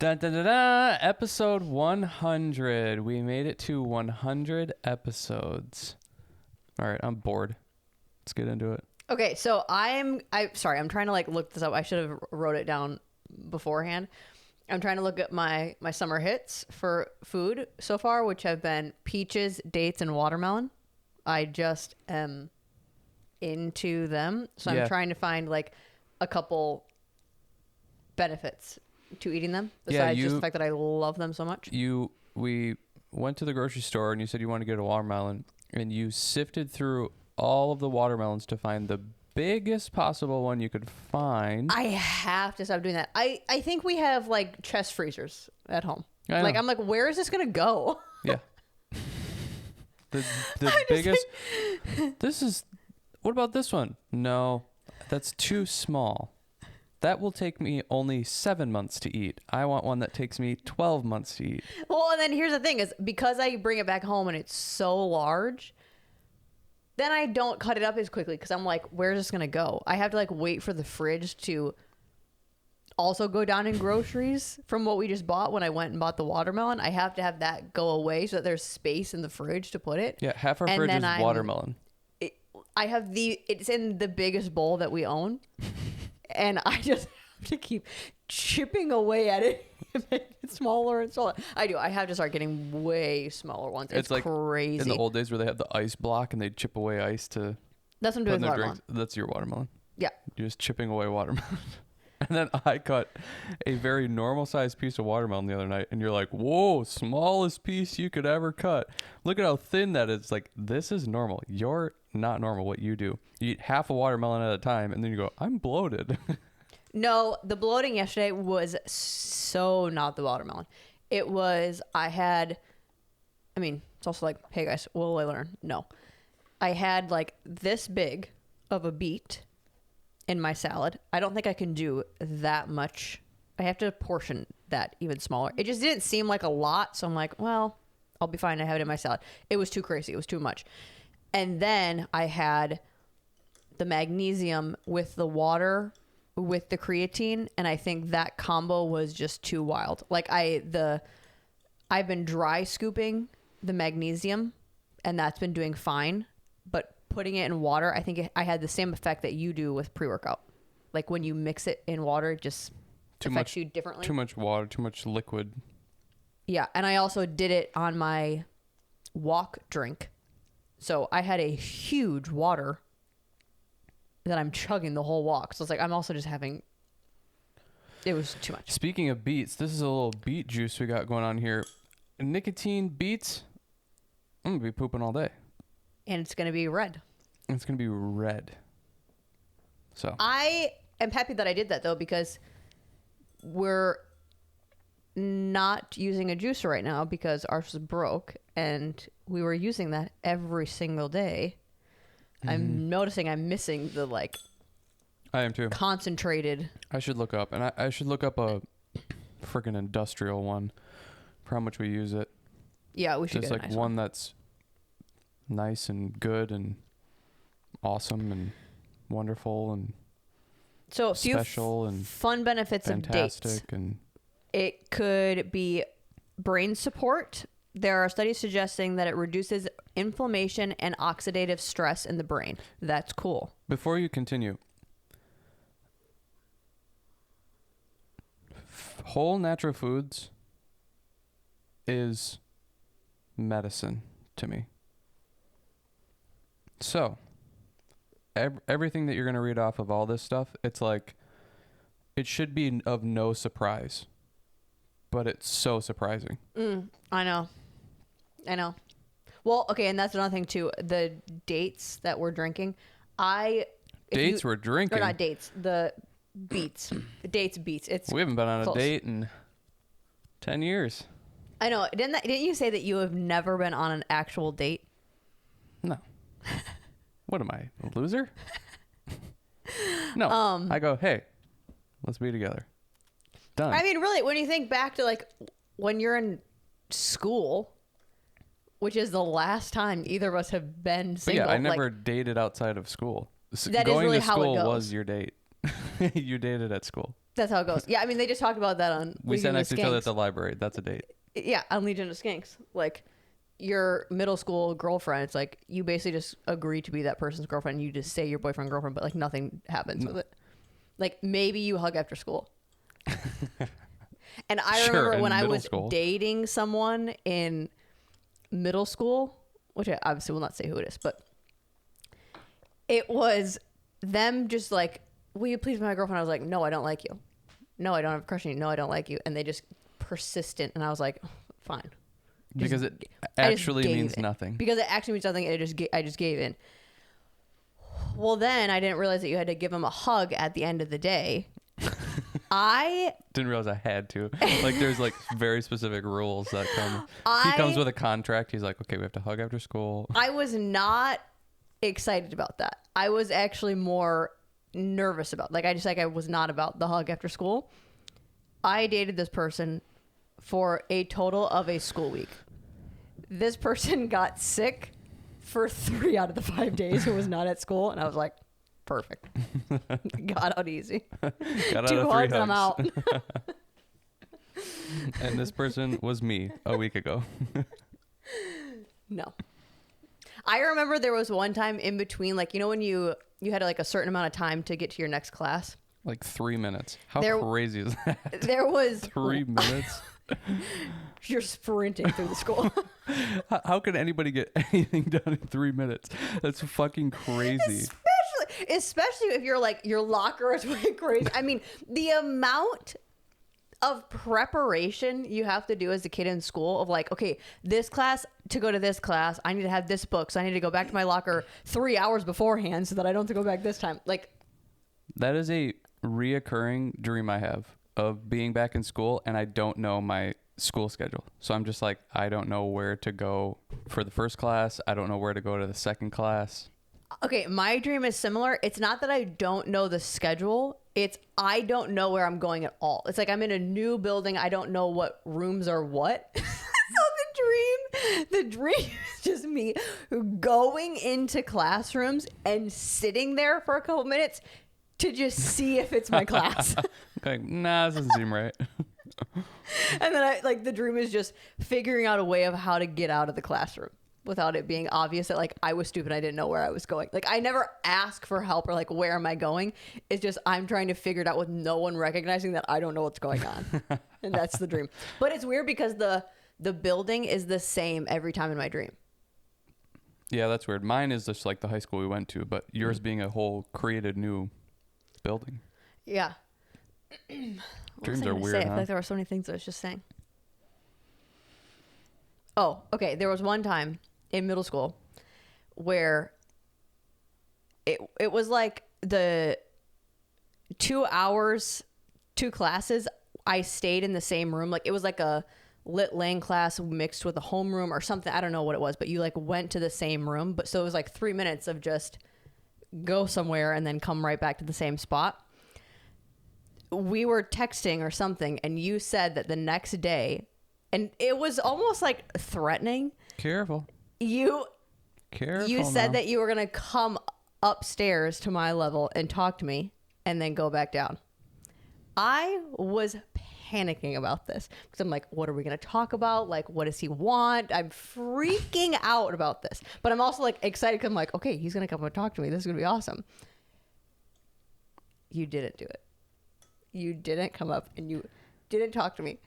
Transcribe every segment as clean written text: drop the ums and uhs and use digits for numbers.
Dun, dun, dun, dun, episode 100. We made it to 100 episodes. All right, I'm bored. Let's get into it. Okay, so I'm trying to like look this up. I should have wrote it down beforehand. I'm trying to look at my summer hits for food so far, which have been peaches, dates, and watermelon. I just am into them. So Yeah. I'm trying to find like a couple benefits to eating them besides just the fact that I love them so much. We went to the grocery store and you said you wanted to get a watermelon, and you sifted through all of the watermelons to find the biggest possible one you could find. I have to stop doing that. I think we have like chest freezers at home. Like I'm like, where is this gonna go? Yeah. The biggest. This is. What about this one? No, that's too small. That will take me only 7 months to eat. I want one that takes me 12 months to eat. Well, and then here's the thing is because I bring it back home and it's so large, then I don't cut it up as quickly because I'm like, where's this going to go? I have to like wait for the fridge to also go down in groceries from what we just bought when I went and bought the watermelon. I have to have that go away so that there's space in the fridge to put it. Yeah, half our fridge is watermelon. It's in the biggest bowl that we own. And I just have to keep chipping away at it and make it smaller and smaller. I do. I have to start getting way smaller ones. It's like crazy. In the old days where they had the ice block and they'd chip away ice to That's what I'm doing with watermelon. drinks. That's your watermelon. Yeah. You're just chipping away watermelon. And then I cut a very normal sized piece of watermelon the other night, and you're like, whoa, smallest piece you could ever cut. Look at how thin that is. Like, this is normal. You're not normal what you do. You eat half a watermelon at a time, and then you go, I'm bloated. No, the bloating yesterday was so not the watermelon. It was, it's also like, hey guys, what will I learn? No. I had like this big of a beet in my salad. I don't think I can do that much. I have to portion that even smaller. It just didn't seem like a lot, so I'm like, well, I'll be fine to have it in my salad. It was too crazy. It was too much. And then I had the magnesium with the water with the creatine, and I think that combo was just too wild. Like I've been dry scooping the magnesium, and that's been doing fine, but putting it in water, I think I had the same effect that you do with pre-workout. Like when you mix it in water, it just affects you differently. Too much water, too much liquid. Yeah, and I also did it on my walk drink. So I had a huge water that I'm chugging the whole walk. So it's like I'm also just having... It was too much. Speaking of beets, this is a little beet juice we got going on here. Nicotine beets, I'm going to be pooping all day. And it's going to be red. It's going to be red. So I am happy that I did that, though, because we're not using a juicer right now because ours was broke, and we were using that every single day. I'm noticing I'm missing the, like... I am too. Concentrated. I should look up, and I should look up a freaking industrial one for how much we use it. Yeah, we should just get like a nice one that's nice and good and awesome and wonderful and so special and fun benefits fantastic of dates. And it could be brain support. There are studies suggesting that it reduces inflammation and oxidative stress in the brain. That's cool. Before you continue, whole natural foods is medicine to me. So, everything that you're going to read off of all this stuff, it's like, it should be of no surprise, but it's so surprising. I know. Well, okay, and that's another thing too. The dates that we're drinking, we're drinking? Or not dates, the beets. The dates beets. We haven't been on close. A date in 10 years. I know. Didn't you say that you have never been on an actual date? No. What am I, a loser? No. I go, hey, let's be together. Done. I mean, really, when you think back to like when you're in school, which is the last time either of us have been single. But yeah, I never dated outside of school. That Going is really to how it school goes. was your date. You dated at school. That's how it goes. Yeah, I mean, they just talked about that on We Legion sat of next to each other at Skanks. the library. That's a date. Yeah, on Legion of Skanks. Like, your middle school girlfriend, it's like, you basically just agree to be that person's girlfriend. You just say your boyfriend, girlfriend, but, like, nothing happens with it. Like, maybe you hug after school. And I remember when I was dating someone in middle school, which I obviously will not say who it is, but it was them just like, will you please be my girlfriend? I was like, no, I don't like you. No, I don't have a crush on you. No, I don't like you. And they just persistent. And I was like, fine. Because it actually means nothing. Because it actually means nothing. I just gave in. Well, then I didn't realize that you had to give him a hug at the end of the day. I didn't realize I had to. Like, there's like very specific rules that come. He comes with a contract. He's like, okay, we have to hug after school. I was not excited about that. I was actually more nervous about, like, I was not about the hug after school. I dated this person for a total of a school week. This person got sick for 3 out of the 5 days who was not at school, and I was like, perfect. Got out easy. Got 2 out hugs, of 3 I'm out. And this person was me a week ago. No. I remember there was one time in between, like, you know, when you had like a certain amount of time to get to your next class. Like 3 minutes. How crazy is that? There was 3 minutes. You're sprinting through the school. How can anybody get anything done in 3 minutes? That's fucking crazy. Especially if you're like, your locker is way crazy. I mean, the amount of preparation you have to do as a kid in school of like, okay, this class, to go to this class, I need to have this book. So I need to go back to my locker 3 hours beforehand so that I don't have to go back this time. Like, that is a reoccurring dream I have of being back in school, and I don't know my school schedule. So I'm just like, I don't know where to go for the first class. I don't know where to go to the second class. Okay, my dream is similar. It's not that I don't know the schedule. It's I don't know where I'm going at all. It's like I'm in a new building. I don't know what rooms are what. So the dream is just me going into classrooms and sitting there for a couple minutes to just see if it's my class. Like, nah, this doesn't seem right. And then the dream is just figuring out a way of how to get out of the classroom without it being obvious that like I was stupid. I didn't know where I was going. Like I never ask for help or like, where am I going? It's just, I'm trying to figure it out with no one recognizing that I don't know what's going on. And that's the dream. But it's weird because the building is the same every time in my dream. Yeah, that's weird. Mine is just like the high school we went to, but yours being a whole created new building. Yeah. Dreams are weird, I huh? feel like there were so many things I was just saying. Oh, okay. There was one time in middle school where it was like the 2 hours, 2 classes, I stayed in the same room. Like it was like a lit lang class mixed with a homeroom or something. I don't know what it was, but you like went to the same room. But so it was like 3 minutes of just go somewhere and then come right back to the same spot. We were texting or something, and you said that the next day, and it was almost like threatening. Careful. You said now. that you were going to come upstairs to my level and talk to me and then go back down. I was panicking about this because I'm like, what are we going to talk about? Like, what does he want? I'm freaking out about this. But I'm also like excited because I'm like, okay, he's going to come and talk to me. This is going to be awesome. You didn't do it. You didn't come up and you didn't talk to me.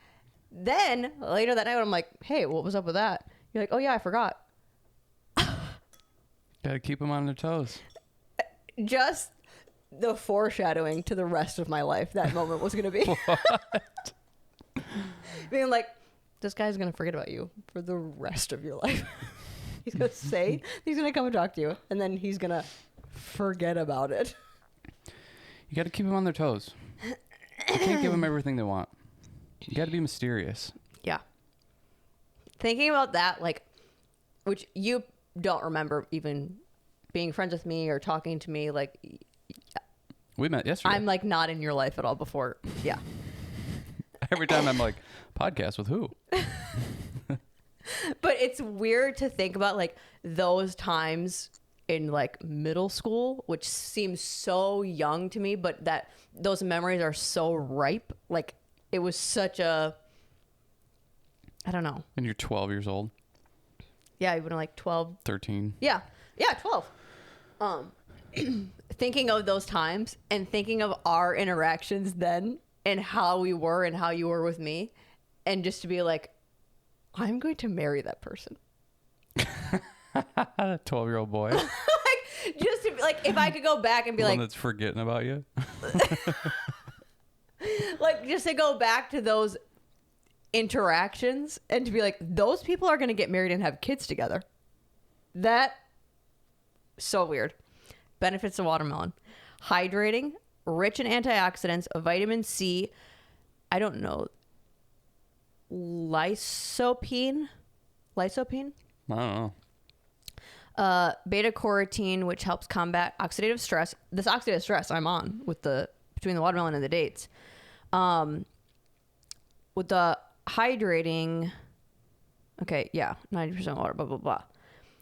Then later that night, I'm like, hey, what was up with that? You're like, oh yeah, I forgot. Gotta keep them on their toes. Just the foreshadowing to the rest of my life that moment was going to be. What? Being like, this guy's going to forget about you for the rest of your life. He's going to say, he's going to come and talk to you, and then he's going to forget about it. You gotta keep them on their toes. You can't give them everything they want. You gotta be mysterious. Yeah. Thinking about that, like, which you don't remember even being friends with me or talking to me, like, We met yesterday. I'm like not in your life at all before. Yeah. Every time I'm like, podcast with who? But it's weird to think about like those times in like middle school, which seems so young to me, but that those memories are so ripe. Like it was such a, I don't know. And you're 12 years old. Yeah, even like 12. 13. Yeah. Yeah, 12. Thinking of those times and thinking of our interactions then and how we were and how you were with me, and just to be like, I'm going to marry that person. A 12-year-old boy. Like, just to be, like, if I could go back and be One like, that's forgetting about you. like, just to go back to those interactions and to be like, those people are going to get married and have kids together. That, so weird. Benefits of watermelon: hydrating, rich in antioxidants, vitamin C. I don't know. Lysopene. I don't know. Beta carotene, which helps combat oxidative stress. This oxidative stress I'm on with between the watermelon and the dates. With the hydrating, okay, yeah, 90% water, blah, blah, blah.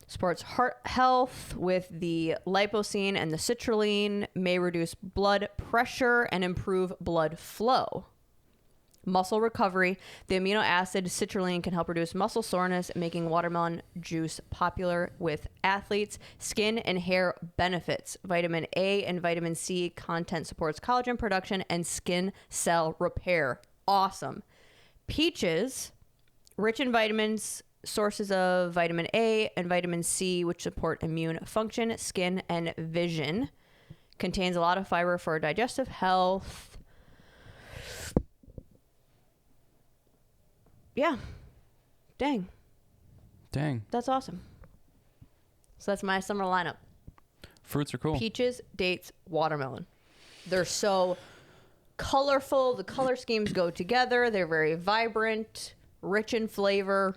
Supports heart health with the lipocene, and the citrulline may reduce blood pressure and improve blood flow. Muscle recovery. The amino acid citrulline can help reduce muscle soreness, making watermelon juice popular with athletes. Skin and hair benefits. Vitamin A and vitamin C content supports collagen production and skin cell repair. Awesome. Peaches, rich in vitamins, sources of vitamin A and vitamin C, which support immune function, skin, and vision. Contains a lot of fiber for digestive health. Yeah. Dang. That's awesome. So that's my summer lineup. Fruits are cool. Peaches, dates, watermelon. They're so colorful. The color schemes go together. They're very vibrant, rich in flavor.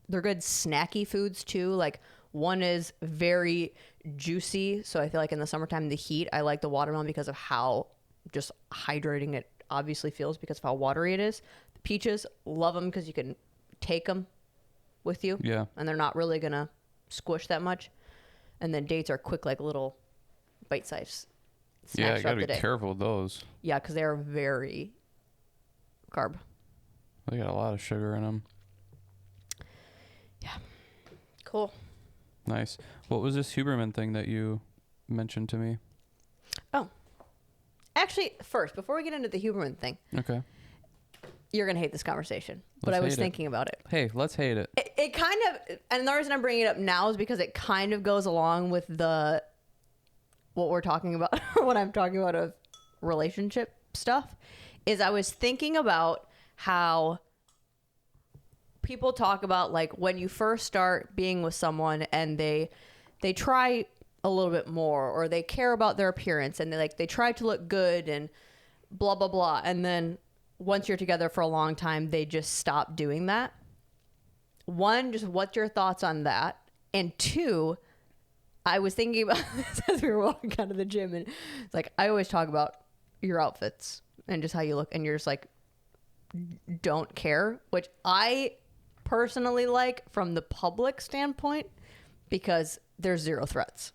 They're good snacky foods too. Like one is very juicy. So I feel like in the summertime, the heat, I like the watermelon because of how just hydrating it obviously feels because of how watery it is. Peaches, love them because you can take them with you. Yeah. And they're not really going to squish that much. And then dates are quick, like little bite-sized snacks. Yeah, you got to be day. careful with those. Yeah, because they are very carb. They got a lot of sugar in them. Yeah. Cool. Nice. What was this Huberman thing that you mentioned to me? Oh. Actually, first, before we get into the Huberman thing. Okay. You're going to hate this conversation, but Let's I was hate it. thinking about it. Hey, let's hate it. It kind of, and the reason I'm bringing it up now is because it kind of goes along with what we're talking about, what I'm talking about of relationship stuff, is I was thinking about how people talk about like when you first start being with someone and they try a little bit more, or they care about their appearance and they try to look good and blah, blah, blah. And then once you're together for a long time, they just stop doing that. One, just what's your thoughts on that? And two, I was thinking about this as we were walking out of the gym, and it's like, I always talk about your outfits and just how you look, and you're just like, don't care, which I personally like from the public standpoint because there's zero threats.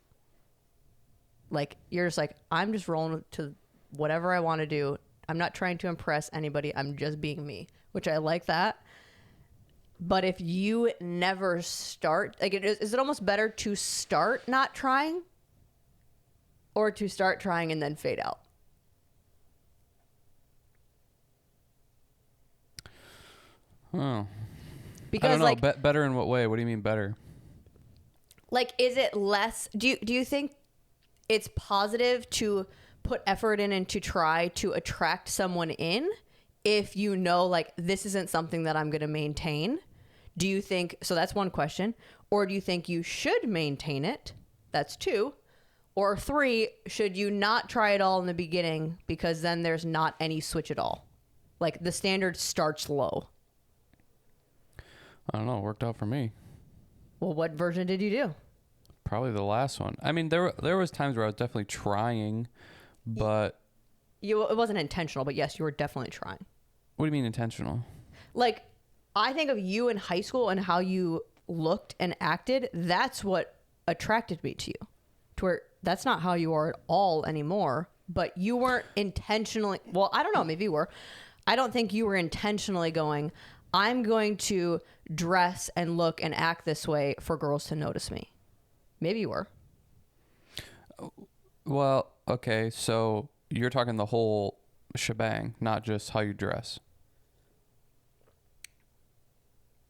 Like, you're just like, I'm just rolling to whatever I want to do. I'm not trying to impress anybody. I'm just being me, which I like that. But if you never start, like, is it almost better to start not trying or to start trying and then fade out? Oh. Because, I don't know. like, Better in what way? What do you mean better? like, is it less? Do you think it's positive to put effort in and to try to attract someone in if you know, like, this isn't something that I'm going to maintain? Do you think, so that's one question. Or do you think you should maintain it? That's two. Or three, should you not try it all in the beginning because then there's not any switch at all? Like, the standard starts low. I don't know. It worked out for me. Well, what version did you do? Probably the last one. I mean, there was times where I was definitely trying, but... It wasn't intentional, but yes, you were definitely trying. What do you mean intentional? Like, I think of you in high school and how you looked and acted. That's what attracted me to you, to where that's not how you are at all anymore. But you weren't intentionally, well, I don't know, maybe you were. I don't think you were intentionally going, I'm going to dress and look and act this way for girls to notice me. Maybe you were. Well, okay, so you're talking the whole shebang, not just how you dress.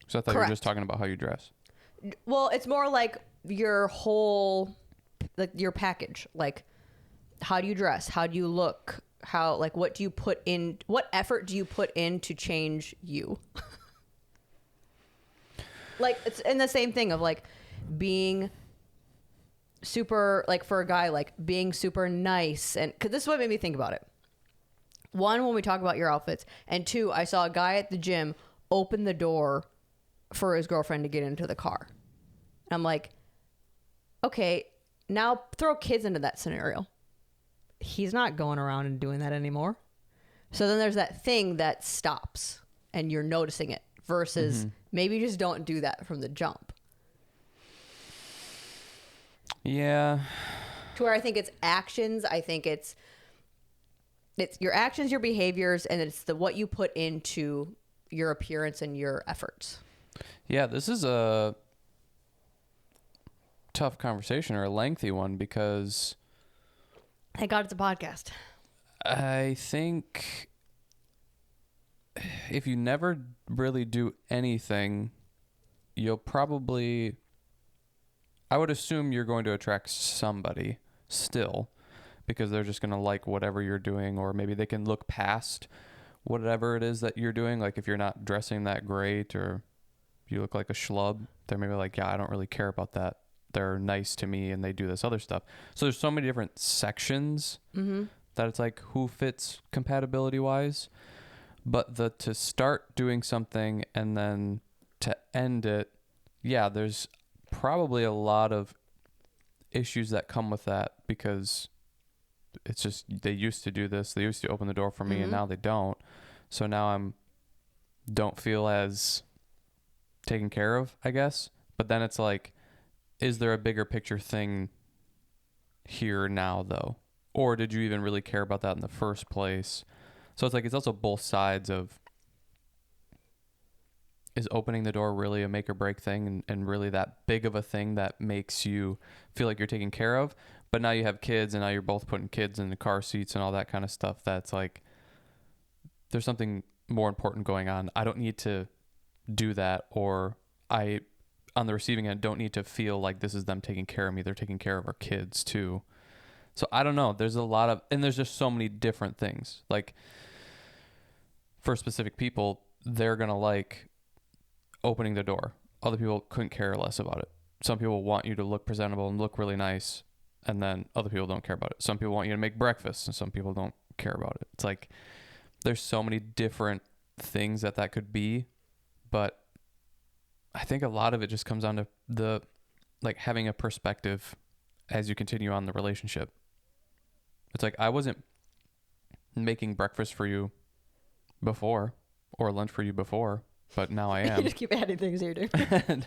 So I thought you were just talking about how you dress. Well, it's more like your whole, like your package. Like, how do you dress? How do you look? How, like, what do you put in? What effort do you put in to change you? Like, it's in the same thing of like being super, like for a guy, like being super nice. And because this is what made me think about it. One, when we talk about your outfits, and two, I saw a guy at the gym open the door for his girlfriend to get into the car. And I'm like, okay, now throw kids into that scenario. He's not going around and doing that anymore. So then there's that thing that stops and you're noticing it versus maybe you just don't do that from the jump. Yeah. To where I think it's actions. I think it's your actions, your behaviors, and it's what you put into your appearance and your efforts. Yeah, this is a tough conversation, or a lengthy one, because Thank God it's a podcast. I think if you never really do anything, you'll probably, I would assume you're going to attract somebody still, because they're just going to like whatever you're doing, or maybe they can look past whatever it is that you're doing. Like if you're not dressing that great, or you look like a schlub, they're maybe like, yeah, I don't really care about that. They're nice to me and they do this other stuff. So there's so many different sections that it's like who fits compatibility wise. But to start doing something and then to end it, yeah, there's probably a lot of issues that come with that, because it's just, they used to do this. They used to open the door for me and now they don't. So now don't feel as taken care of, I guess. But then it's like, is there a bigger picture thing here now though? Or did you even really care about that in the first place? So it's like, it's also both sides of, is opening the door really a make or break thing, and really that big of a thing that makes you feel like you're taken care of? But now you have kids, and now you're both putting kids in the car seats and all that kind of stuff. That's like, there's something more important going on. I don't need to do that, or I, on the receiving end, don't need to feel like this is them taking care of me. They're taking care of our kids too. So I don't know. There's a lot of, and there's just so many different things. Like for specific people, they're going to like opening the door. Other people couldn't care less about it. Some people want you to look presentable and look really nice, and then other people don't care about it. Some people want you to make breakfast, and some people don't care about it. It's like, there's so many different things that could be, but I think a lot of it just comes down to the, like, having a perspective as you continue on the relationship. It's like, I wasn't making breakfast for you before, or lunch for you before, but now I am. You just keep adding things here, dude. And,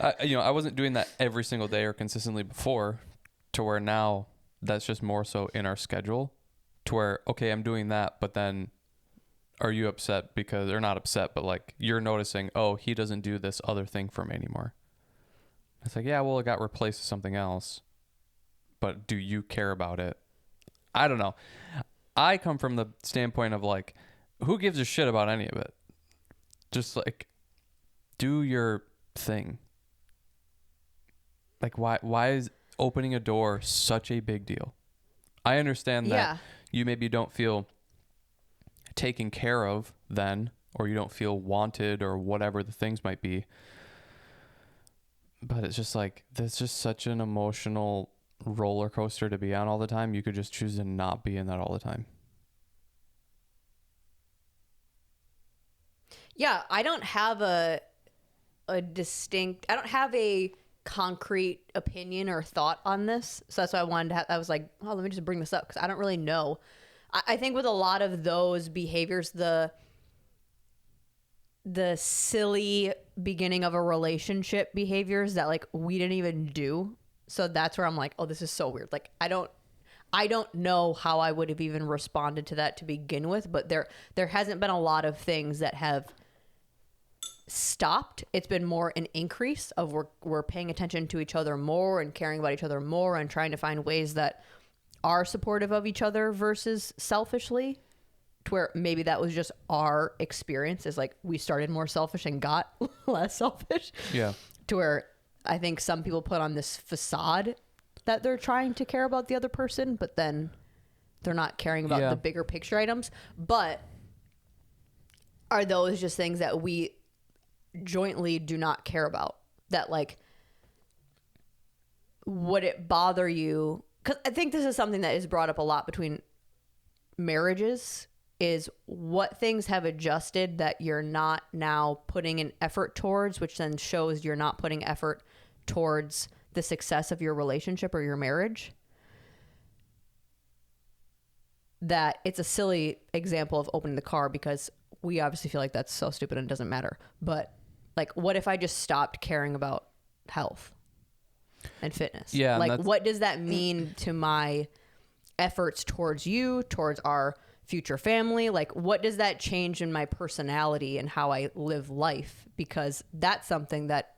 I wasn't doing that every single day or consistently before, to where now that's just more so in our schedule, to where, okay, I'm doing that, but then are you upset because, or not upset, but like you're noticing, oh, he doesn't do this other thing for me anymore. It's like, yeah, well, it got replaced with something else, but do you care about it? I don't know. I come from the standpoint of like, who gives a shit about any of it? Just like, do your thing. Like, why is opening a door such a big deal? I understand that you maybe don't feel taken care of then, or you don't feel wanted, or whatever the things might be. But it's just like, that's just such an emotional roller coaster to be on all the time. You could just choose to not be in that all the time. Yeah, I don't have a concrete opinion or thought on this. So that's why I was like, oh, let me just bring this up, because I don't really know. I think with a lot of those behaviors, the silly beginning of a relationship behaviors that like we didn't even do. So that's where I'm like, oh, this is so weird. Like I don't know how I would have even responded to that to begin with, but there hasn't been a lot of things that have stopped. It's been more an increase of we're paying attention to each other more and caring about each other more and trying to find ways that are supportive of each other versus selfishly, to where maybe that was just our experience, is like we started more selfish and got less selfish. Yeah. To where I think some people put on this facade that they're trying to care about the other person, but then they're not caring about the bigger picture items. But are those just things that we jointly do not care about? That like, would it bother you? Because I think this is something that is brought up a lot between marriages, is what things have adjusted that you're not now putting an effort towards, which then shows you're not putting effort towards the success of your relationship or your marriage. That it's a silly example of opening the car, because we obviously feel like that's so stupid and doesn't matter. But like, what if I just stopped caring about health and fitness? Yeah. Like, what does that mean to my efforts towards you, towards our future family? Like, what does that change in my personality and how I live life? Because that's something that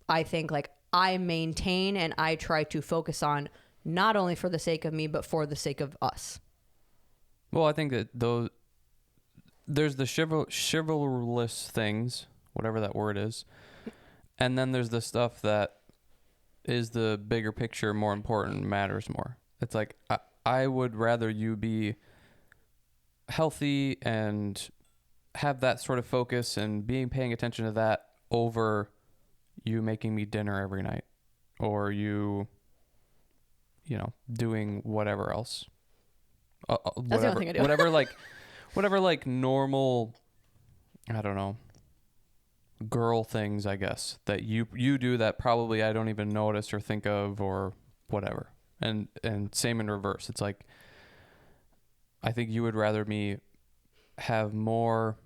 I think like I maintain and I try to focus on, not only for the sake of me, but for the sake of us. Well, I think that there's the chivalrous things, whatever that word is. And then there's the stuff that is the bigger picture, more important, matters more. It's like, I would rather you be healthy and have that sort of focus and paying attention to that over you making me dinner every night, or you doing whatever else. That's the only thing I do. whatever like normal, I don't know, girl things, I guess, that you do that probably I don't even notice or think of or whatever. And same in reverse. It's like, I think you would rather me have more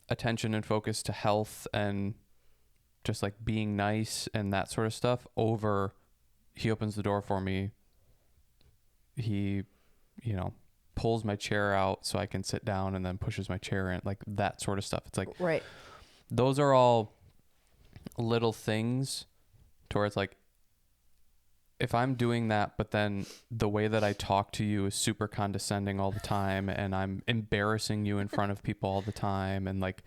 attention and focus to health and just like being nice and that sort of stuff over he opens the door for me. He, pulls my chair out so I can sit down and then pushes my chair in, like that sort of stuff. It's like, right. Those are all little things to where it's like, if I'm doing that, but then the way that I talk to you is super condescending all the time, and I'm embarrassing you in front of people all the time, and like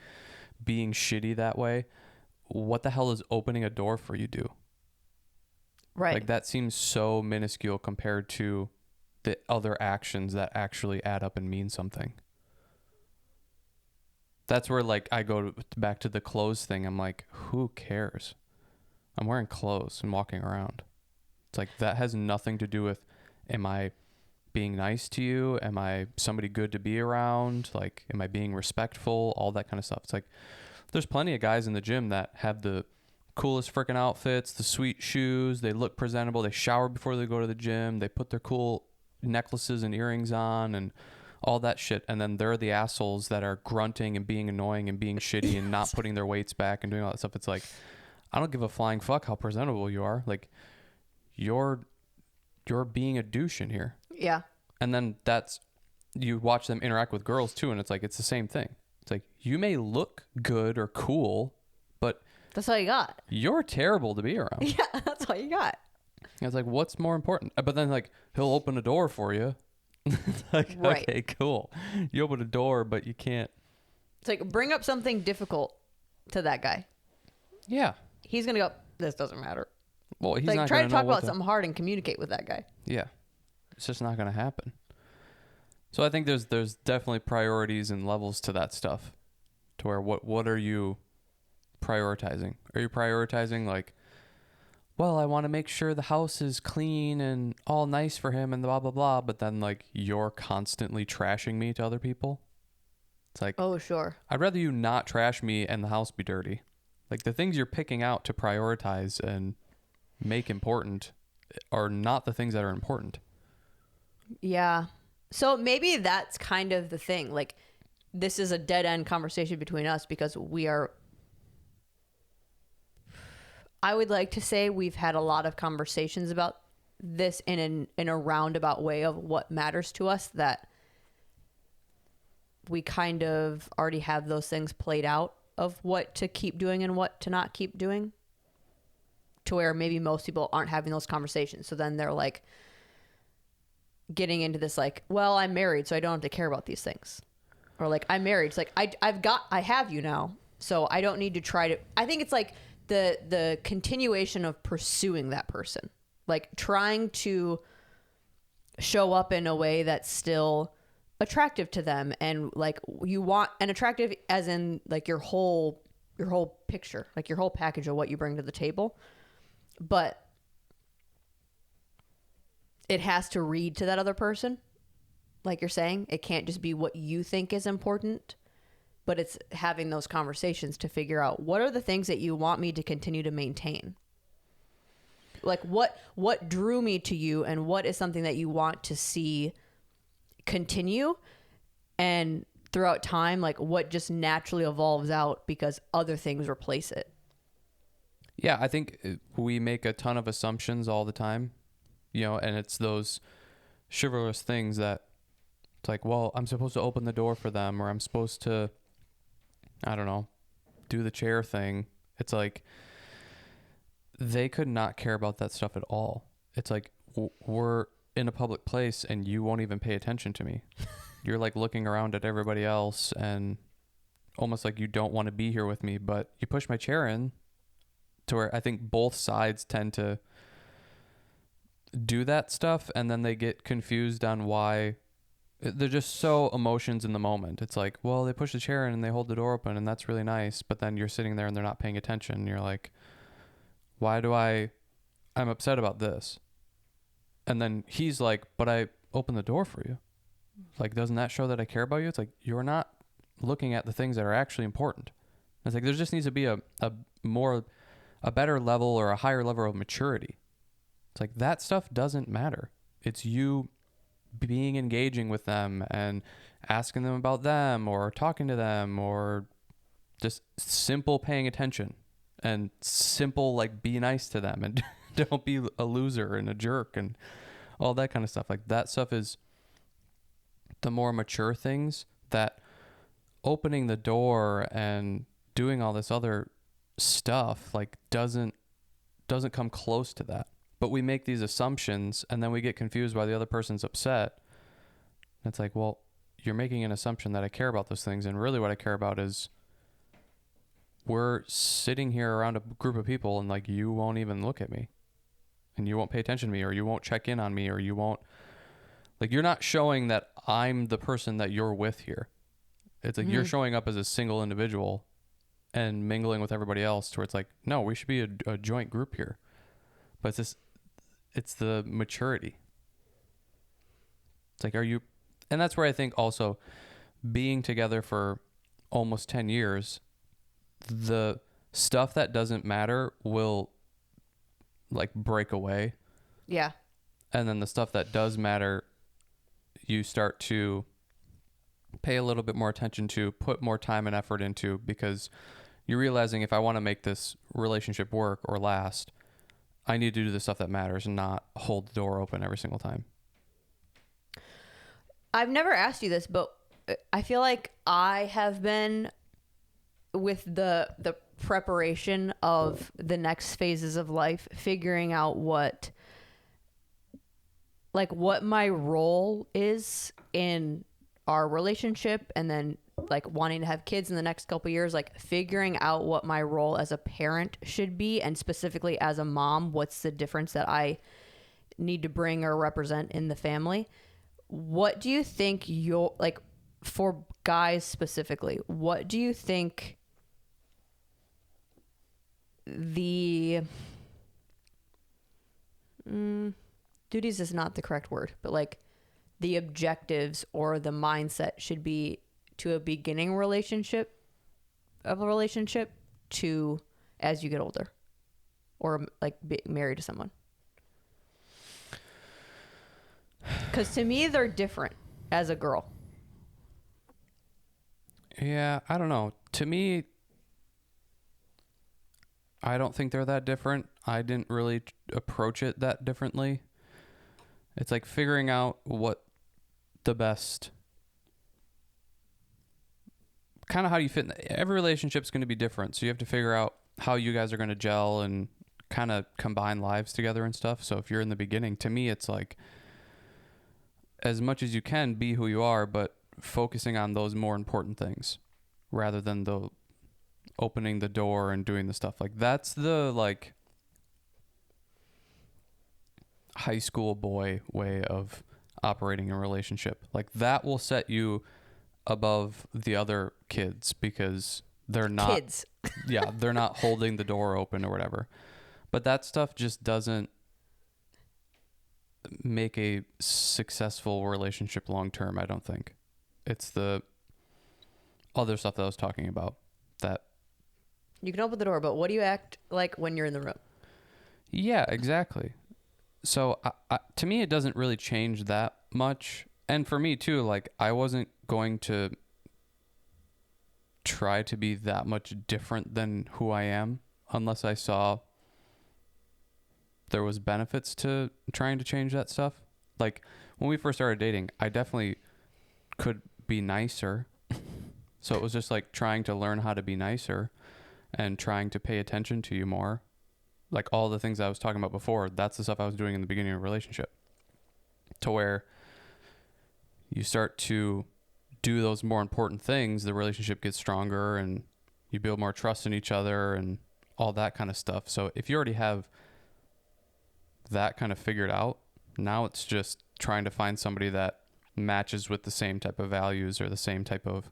being shitty that way, what the hell is opening a door for you do? Right. Like that seems so minuscule compared to the other actions that actually add up and mean something. That's where like I go back to the clothes thing. I'm like, who cares? I'm wearing clothes and walking around. It's like, that has nothing to do with, am I being nice to you? Am I somebody good to be around? Like, am I being respectful? All that kind of stuff. It's like, there's plenty of guys in the gym that have the coolest freaking outfits, the sweet shoes. They look presentable. They shower before they go to the gym. They put their cool necklaces and earrings on and all that shit. And then they're the assholes that are grunting and being annoying and being shitty and not putting their weights back and doing all that stuff. It's like, I don't give a flying fuck how presentable you are. Like, you're being a douche in here. Yeah. And then you watch them interact with girls too, and it's like, it's the same thing. It's like, you may look good or cool, but that's all you got. You're terrible to be around. Yeah, that's all you got. And it's like, what's more important? But then like, he'll open a door for you. Like, right. Okay, cool. You open a door, but you can't. It's like, bring up something difficult to that guy. Yeah. He's going to go, this doesn't matter. Well, he's like, not try gonna to talk know about something hard and communicate with that guy. Yeah. It's just not going to happen. So I think there's definitely priorities and levels to that stuff, to where what are you prioritizing? Are you prioritizing like, well, I want to make sure the house is clean and all nice for him and blah, blah, blah. But then like, you're constantly trashing me to other people. It's like, oh, sure. I'd rather you not trash me and the house be dirty. Like, the things you're picking out to prioritize and make important are not the things that are important. Yeah. So maybe that's kind of the thing. Like, this is a dead end conversation between us because I would like to say we've had a lot of conversations about this in a roundabout way of what matters to us, that we kind of already have those things played out of what to keep doing and what to not keep doing, to where maybe most people aren't having those conversations. So then they're like getting into this like, well, I'm married, so I don't have to care about these things. Or like, I'm married. It's like, I have you now, so I don't need to try to, I think it's like the continuation of pursuing that person, like trying to show up in a way that's still attractive to them. And like you want an attractive as in like your whole picture, like your whole package of what you bring to the table. But it has to read to that other person. Like you're saying, it can't just be what you think is important, but it's having those conversations to figure out what are the things that you want me to continue to maintain. Like what drew me to you and what is something that you want to see continue, and throughout time, like what just naturally evolves out because other things replace it. Yeah, I think we make a ton of assumptions all the time, and it's those chivalrous things that it's like, well, I'm supposed to open the door for them, or I'm supposed to, I don't know, do the chair thing. It's like they could not care about that stuff at all. It's like we're in a public place and you won't even pay attention to me. You're like looking around at everybody else and almost like you don't want to be here with me, but you push my chair in, to where I think both sides tend to do that stuff, and then they get confused on why. They're just so emotions in the moment. It's like, well, they push the chair in and they hold the door open and that's really nice, but then you're sitting there and they're not paying attention and you're like, I'm upset about this. And then he's like, but I opened the door for you. Like, doesn't that show that I care about you? It's like, you're not looking at the things that are actually important. It's like, there just needs to be a better level or a higher level of maturity. It's like, that stuff doesn't matter. It's you being engaging with them and asking them about them or talking to them, or just simple paying attention and simple, like, be nice to them and don't be a loser and a jerk and all that kind of stuff. Like, that stuff is the more mature things. That opening the door and doing all this other stuff like doesn't come close to that. But we make these assumptions and then we get confused why the other person's upset. It's like, well, you're making an assumption that I care about those things, and really what I care about is we're sitting here around a group of people and like you won't even look at me and you won't pay attention to me, or you won't check in on me, or you won't, like, you're not showing that I'm the person that you're with here. It's like you're showing up as a single individual and mingling with everybody else, to where it's like, no, we should be a joint group here. But it's the maturity. It's like, and that's where I think also being together for almost 10 years, the stuff that doesn't matter will like break away. Yeah. And then the stuff that does matter, you start to pay a little bit more attention to, put more time and effort into, because you're realizing, if I want to make this relationship work or last, I need to do the stuff that matters and not hold the door open every single time. I've never asked you this, but I feel like I have been, with the preparation of the next phases of life, figuring out what my role is in our relationship, and then like wanting to have kids in the next couple years, like figuring out what my role as a parent should be, and specifically as a mom, what's the difference that I need to bring or represent in the family. What do you think for guys specifically, what do you think the duties is not the correct word, but like the objectives or the mindset should be to a beginning relationship to as you get older, or like be married to someone? Because to me, they're different as a girl. Yeah, I don't know. To me, I don't think they're that different. I didn't really approach it that differently. It's like figuring out what the best, kind of how you fit in. Every relationship's going to be different. So you have to figure out how you guys are going to gel and kind of combine lives together and stuff. So if you're in the beginning, to me, it's like as much as you can be who you are, but focusing on those more important things rather than the opening the door and doing the stuff. Like that's the like high school boy way of operating a relationship. Like that will set you above the other kids because they're not Kids. yeah, they're not holding the door open or whatever. But that stuff just doesn't make a successful relationship long term, I don't think. It's the other stuff that I was talking about that You can open the door, but what do you act like when you're in the room? yeah, exactly. So to me, it doesn't really change that much. And for me too, like I wasn't going to try to be that much different than who I am unless I saw there was benefits to trying to change that stuff. Like when we first started dating, I definitely could be nicer. So it was just like trying to learn how to be nicer and trying to pay attention to you more. Like all the things I was talking about before, that's the stuff I was doing in the beginning of a relationship. To where you start to do those more important things, the relationship gets stronger and you build more trust in each other and all that kind of stuff. So if you already have that kind of figured out, now it's just trying to find somebody that matches with the same type of values or the same type of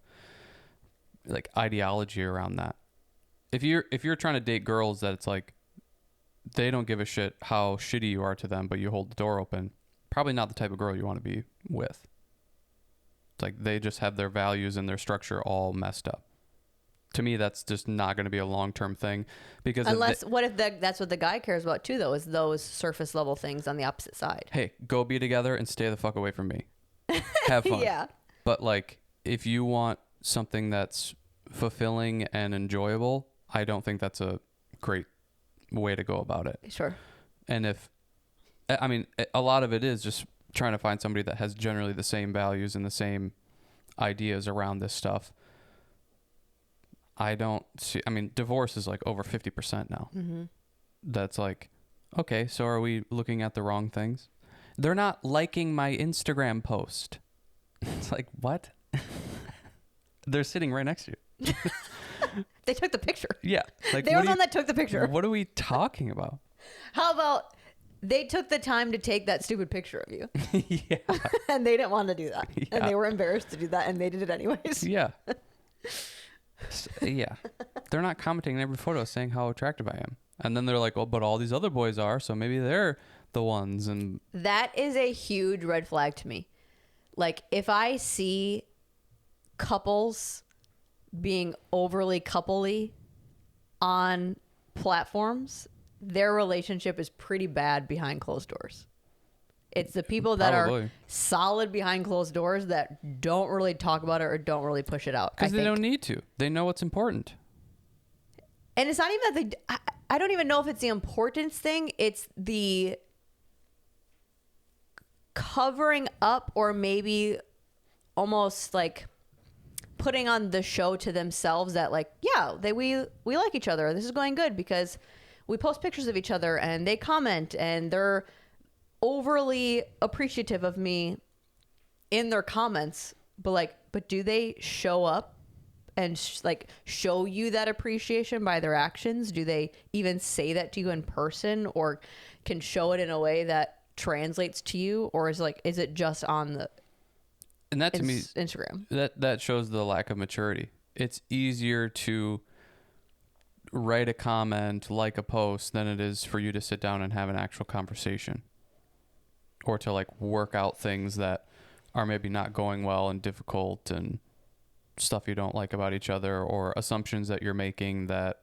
like ideology around that. If you're trying to date girls that it's like they don't give a shit how shitty you are to them, but you hold the door open, probably not the type of girl you want to be with. It's like they just have their values and their structure all messed up. To me, that's just not going to be a long-term thing because What if that's what the guy cares about too, though, is those surface level things on the opposite side. hey, go be together and stay the fuck away from me. Have fun. Yeah. But like, if you want something that's fulfilling and enjoyable, I don't think that's a great way to go about it. Sure. And I mean, a lot of it is just trying to find somebody that has generally the same values and the same ideas around this stuff. I don't see, I mean, divorce is like over 50% now. Mm-hmm. That's like, okay, so are we looking at the wrong things? They're not liking my Instagram post. It's like, what? They're sitting right next to you. They took the picture. Yeah. Like, They were the one that took the picture. What are we talking about? How about they took the time to take that stupid picture of you? Yeah. And they didn't want to do that. Yeah. And they were embarrassed to do that, and they did it anyways. Yeah. Yeah. They're not commenting on every photo saying how attractive I am. And then they're like, oh, but all these other boys are, so maybe they're the ones. And That is a huge red flag to me. Like, if I see couples being overly coupley on platforms, their relationship is pretty bad behind closed doors. It's the people that are Probably. solid behind closed doors that don't really talk about it or don't really push it out. because they don't need to. They know what's important. And it's not even that I don't even know if it's the importance thing. It's the covering up or maybe almost like putting on the show to themselves that like, yeah, we like each other. This is going good because we post pictures of each other and they comment and they're overly appreciative of me in their comments. But do they show up and show you that appreciation by their actions? Do they even say that to you in person or can show it in a way that translates to you? Or is it just on the And that to me, Instagram? that shows the lack of maturity. It's easier to write a comment, like a post, than it is for you to sit down and have an actual conversation. Or to like work out things that are maybe not going well and difficult and stuff you don't like about each other or assumptions that you're making that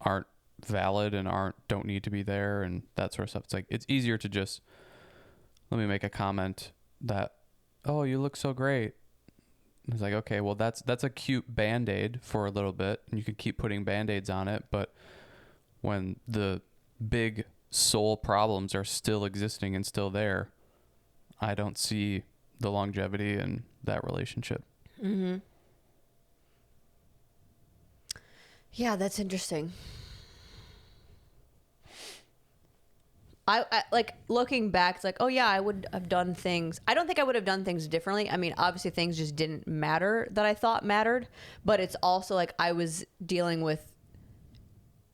aren't valid and don't need to be there and that sort of stuff. It's like, it's easier to just, let me make a comment that, oh, you look so great. It's like, okay, well, that's a cute Band-Aid for a little bit, and you could keep putting Band-Aids on it, but when the big soul problems are still existing and still there, I don't see the longevity in that relationship. Mm-hmm. Yeah, that's interesting. I like looking back, it's like, oh yeah, I would have done things. I don't think I would have done things differently. I mean, obviously things just didn't matter that I thought mattered, but it's also like I was dealing with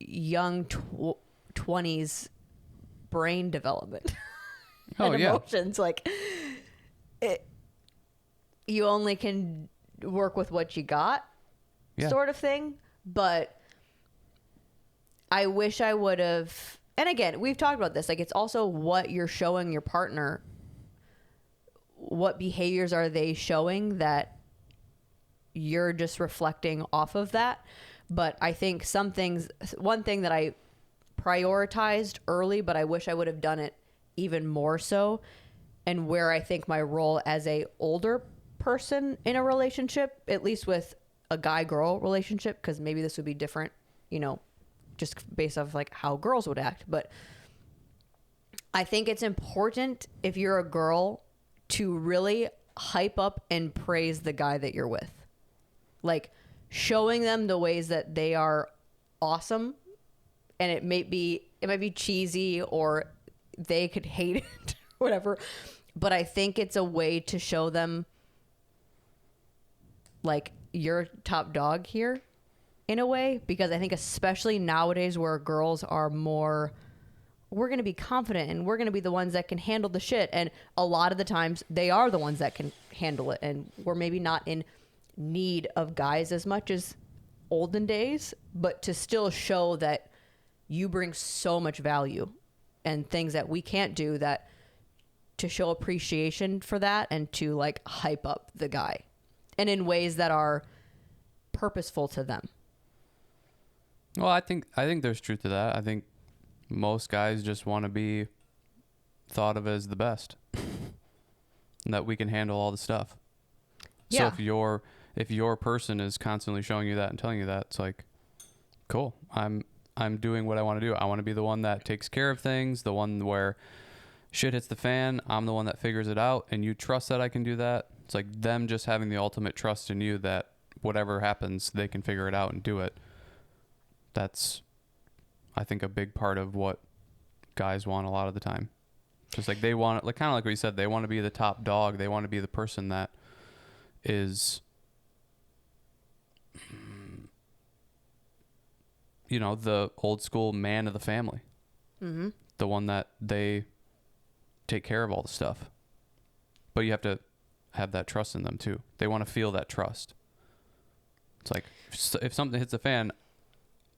young 20s brain development and emotions. Like you only can work with what you got, sort of thing. But I wish I would have. And again, we've talked about this. Like, it's also what you're showing your partner. What behaviors are they showing that you're just reflecting off of that? But I think some things, one thing that I prioritized early, but I wish I would have done it even more so, and where I think my role as a older person in a relationship, at least with a guy-girl relationship, because maybe this would be different, you know, just based off like how girls would act. But I think it's important if you're a girl to really hype up and praise the guy that you're with. Like showing them the ways that they are awesome. And it might be cheesy or they could hate it, whatever. But I think it's a way to show them like you're top dog here. In a way, because I think especially nowadays where girls are more, we're going to be confident and we're going to be the ones that can handle the shit. And a lot of the times they are the ones that can handle it. And we're maybe not in need of guys as much as olden days, but to still show that you bring so much value and things that we can't do, that to show appreciation for that and to like hype up the guy and in ways that are purposeful to them. Well, I think there's truth to that. I think most guys just want to be thought of as the best, and that we can handle all the stuff. Yeah. So if your person is constantly showing you that and telling you that, it's like, cool. I'm doing what I want to do. I want to be the one that takes care of things, the one where shit hits the fan. I'm the one that figures it out, and you trust that I can do that. It's like them just having the ultimate trust in you that whatever happens, they can figure it out and do it. That's, I think, a big part of what guys want a lot of the time. Just like they want, like kind of like what you said, they want to be the top dog. They want to be the person that is, you know, the old school man of the family. Mm-hmm. The one that they take care of all the stuff. But you have to have that trust in them too. They want to feel that trust. It's like if something hits the fan,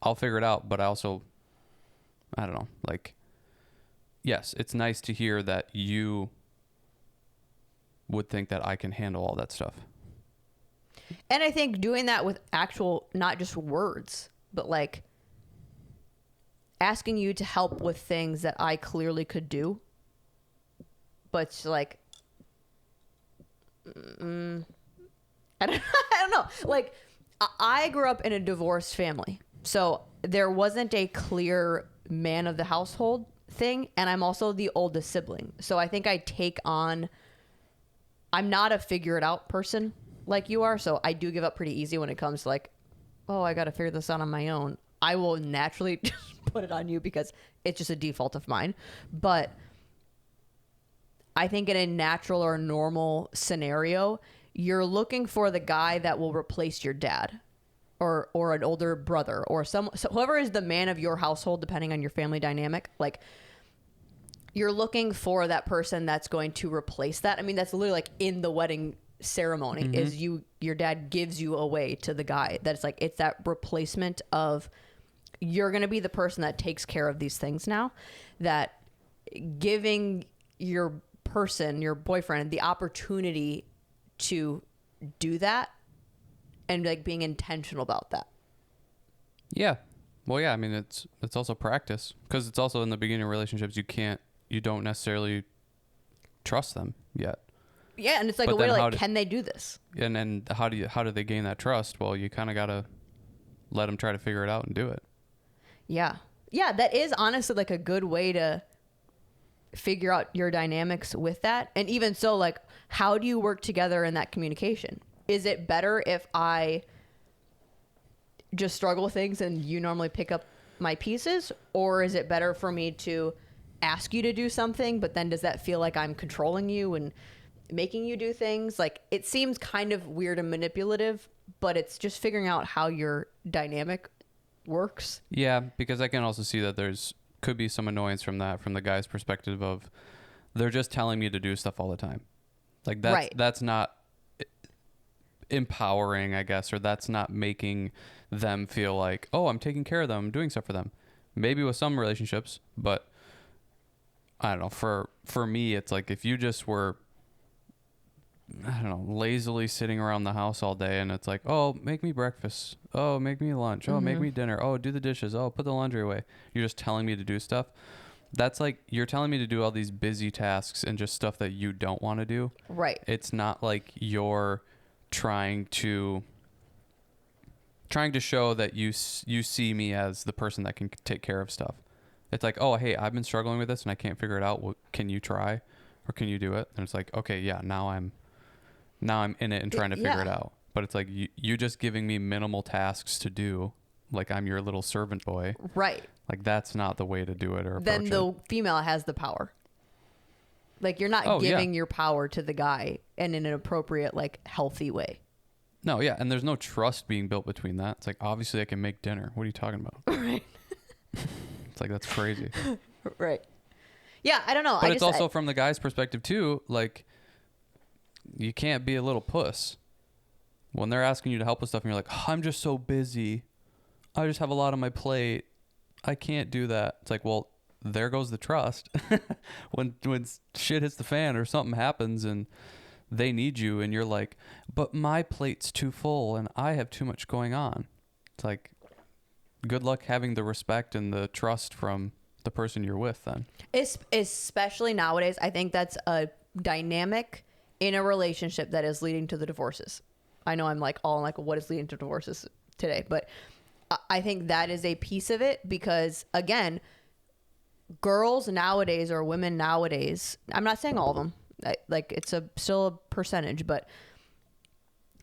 I'll figure it out, but I don't know, like, yes, it's nice to hear that you would think that I can handle all that stuff. And I think doing that with actual, not just words, but like asking you to help with things that I clearly could do, but it's like, I don't know. Like, I grew up in a divorced family. So there wasn't a clear man of the household thing. And I'm also the oldest sibling. So I think I take on, I'm not a figure it out person like you are. So I do give up pretty easy when it comes to like, oh, I got to figure this out on my own. I will naturally just put it on you because it's just a default of mine. But I think in a natural or normal scenario, you're looking for the guy that will replace your dad. Or an older brother or so whoever is the man of your household, depending on your family dynamic. Like you're looking for that person that's going to replace that. I mean, that's literally like in the wedding ceremony. Mm-hmm. Is your dad gives you away to the guy. That's like, it's that replacement of you're going to be the person that takes care of these things now, that giving your person, your boyfriend, the opportunity to do that. And like being intentional about that. Yeah. Well, yeah. I mean, it's also practice, because it's also in the beginning of relationships. You don't necessarily trust them yet. Yeah, and it's like But a way then to how like, can they do this? And then how do they gain that trust? Well, you kind of got to let them try to figure it out and do it. Yeah. Yeah, that is honestly like a good way to figure out your dynamics with that. And even so, like, how do you work together in that communication? Is it better if I just struggle with things and you normally pick up my pieces? Or is it better for me to ask you to do something, but then does that feel like I'm controlling you and making you do things? Like, it seems kind of weird and manipulative, but it's just figuring out how your dynamic works. Yeah, because I can also see that could be some annoyance from the guy's perspective of they're just telling me to do stuff all the time. Like that's not empowering, I guess, or that's not making them feel like, oh, I'm taking care of them, I'm doing stuff for them. Maybe with some relationships, but I don't know. For me, it's like if you just were, I don't know, lazily sitting around the house all day and it's like, oh, make me breakfast. Oh, make me lunch. Oh, make me dinner. Oh, do the dishes. Oh, put the laundry away. You're just telling me to do stuff. That's like you're telling me to do all these busy tasks and just stuff that you don't want to do. Right. It's not like you're trying to show that you see me as the person that can take care of stuff. It's like, oh, hey, I've been struggling with this and I can't figure it out. Well, can you try, or can you do it? And it's like, okay, yeah, now I'm in it and trying to figure it out. But it's like you just giving me minimal tasks to do, like I'm your little servant boy. Right. Like that's not the way to do it or approach then the female has the power. Like you're not giving your power to the guy in an appropriate, like, healthy way. No, yeah, and there's no trust being built between that. It's like, obviously I can make dinner. What are you talking about? Right. It's like, that's crazy. Right. Yeah, I don't know. But it's also from the guy's perspective too, like you can't be a little puss when they're asking you to help with stuff and you're like, oh, I'm just so busy. I just have a lot on my plate. I can't do that. It's like, well, there goes the trust. when shit hits the fan or something happens and they need you and you're like, but my plate's too full and I have too much going on. It's like, good luck having the respect and the trust from the person you're with then. Especially nowadays, I think that's a dynamic in a relationship that is leading to the divorces. I know I'm like all like what is leading to divorces today, but I think that is a piece of it because, again, girls nowadays or women nowadays, I'm not saying all of them, like it's still a percentage, but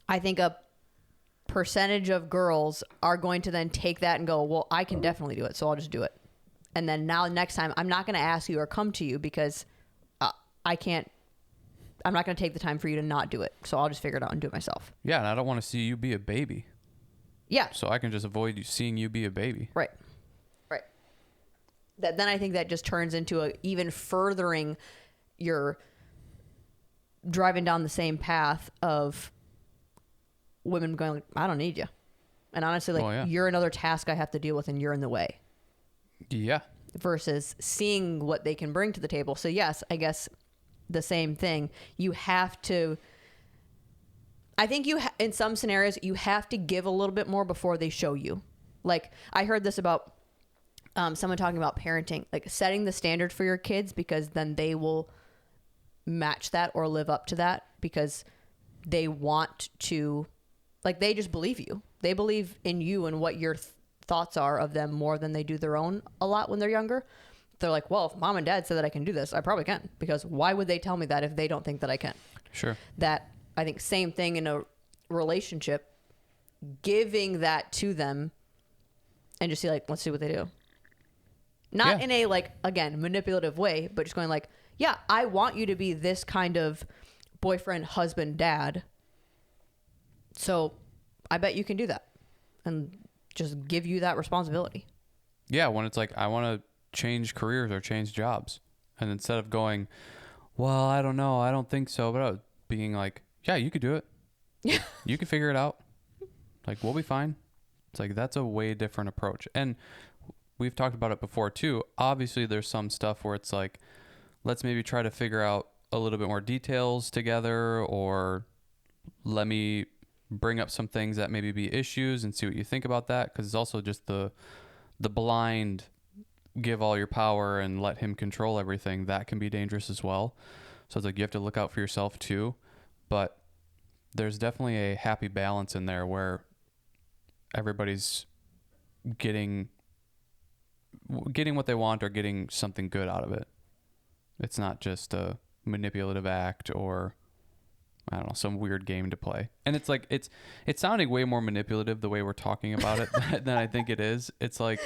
I think a percentage of girls are going to then take that and go, well, I can definitely do it, so I'll just do it. And then now next time I'm not going to ask you or come to you because I'm not going to take the time for you to not do it. So I'll just figure it out and do it myself. Yeah, and I don't want to see you be a baby. Yeah. So I can just avoid seeing you be a baby. Right. Right. Then I think that just turns into even furthering your driving down the same path of women going like, I don't need you. And honestly, like, you're another task I have to deal with and you're in the way. Yeah. Versus seeing what they can bring to the table. So yes, I guess the same thing. You have to, I think in some scenarios, you have to give a little bit more before they show you. Like I heard this about someone talking about parenting, like setting the standard for your kids because then they will match that or live up to that because they want to, like, they just believe you. They believe in you and what your thoughts are of them more than they do their own a lot when they're younger. They're like, well, if mom and dad said that I can do this, I probably can, because why would they tell me that if they don't think that I can? Sure. That, I think, same thing in a relationship, giving that to them and just see, like, let's see what they do. Not in a, like, again, manipulative way, but just going like, yeah, I want you to be this kind of boyfriend, husband, dad. So I bet you can do that. And just give you that responsibility. Yeah, when it's like, I want to change careers or change jobs. And instead of going, well, I don't know, I don't think so, but being like, yeah, you could do it. Yeah. You can figure it out. Like, we'll be fine. It's like, that's a way different approach. And we've talked about it before too. Obviously, there's some stuff where it's like, let's maybe try to figure out a little bit more details together, or let me bring up some things that maybe be issues and see what you think about that. Because it's also just the blind give all your power and let him control everything. That can be dangerous as well. So it's like you have to look out for yourself too. But there's definitely a happy balance in there where everybody's getting what they want or getting something good out of it. It's not just a manipulative act or, I don't know, some weird game to play. And it's like, it's sounding way more manipulative the way we're talking about it than I think it is. It's like,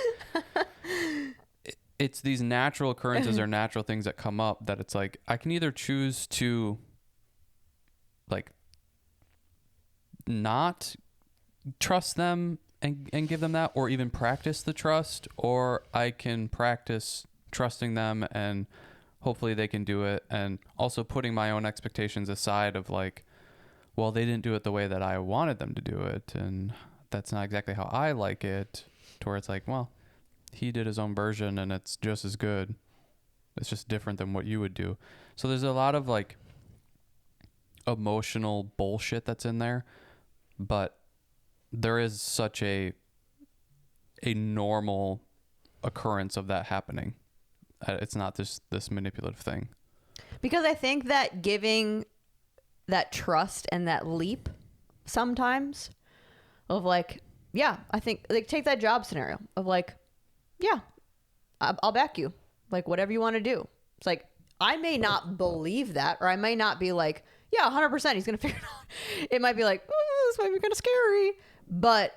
it's these natural occurrences or natural things that come up that it's like, I can either choose to like not trust them and give them that, or even practice the trust, or I can practice trusting them and hopefully they can do it. And also putting my own expectations aside of like, well, they didn't do it the way that I wanted them to do it, and that's not exactly how I like it, to where it's like, well, he did his own version and it's just as good. It's just different than what you would do. So there's a lot of like emotional bullshit that's in there, but there is such a normal occurrence of that happening. It's not this manipulative thing. Because I think that giving that trust and that leap sometimes of like, yeah, I think like take that job scenario of like, yeah, I'll back you. Like whatever you want to do. It's like, I may not believe that, or I may not be like, yeah, 100% he's going to figure it out. It might be like, oh, this might be kind of scary. But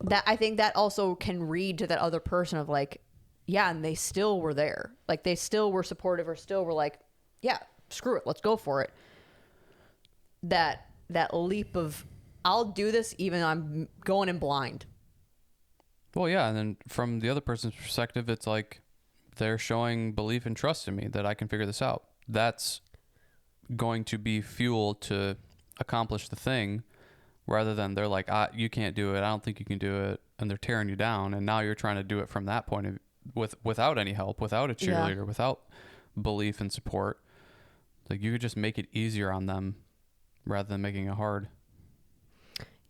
that, I think that also can read to that other person of like, yeah, and they still were there. Like they still were supportive, or still were like, yeah, screw it, let's go for it. That leap of, I'll do this even though I'm going in blind. Well, yeah, and then from the other person's perspective, it's like they're showing belief and trust in me that I can figure this out. That's going to be fuel to accomplish the thing, rather than they're like, you can't do it, I don't think you can do it, and they're tearing you down, and now you're trying to do it from that point of without any help, without a cheerleader, without belief and support. Like you could just make it easier on them rather than making it hard.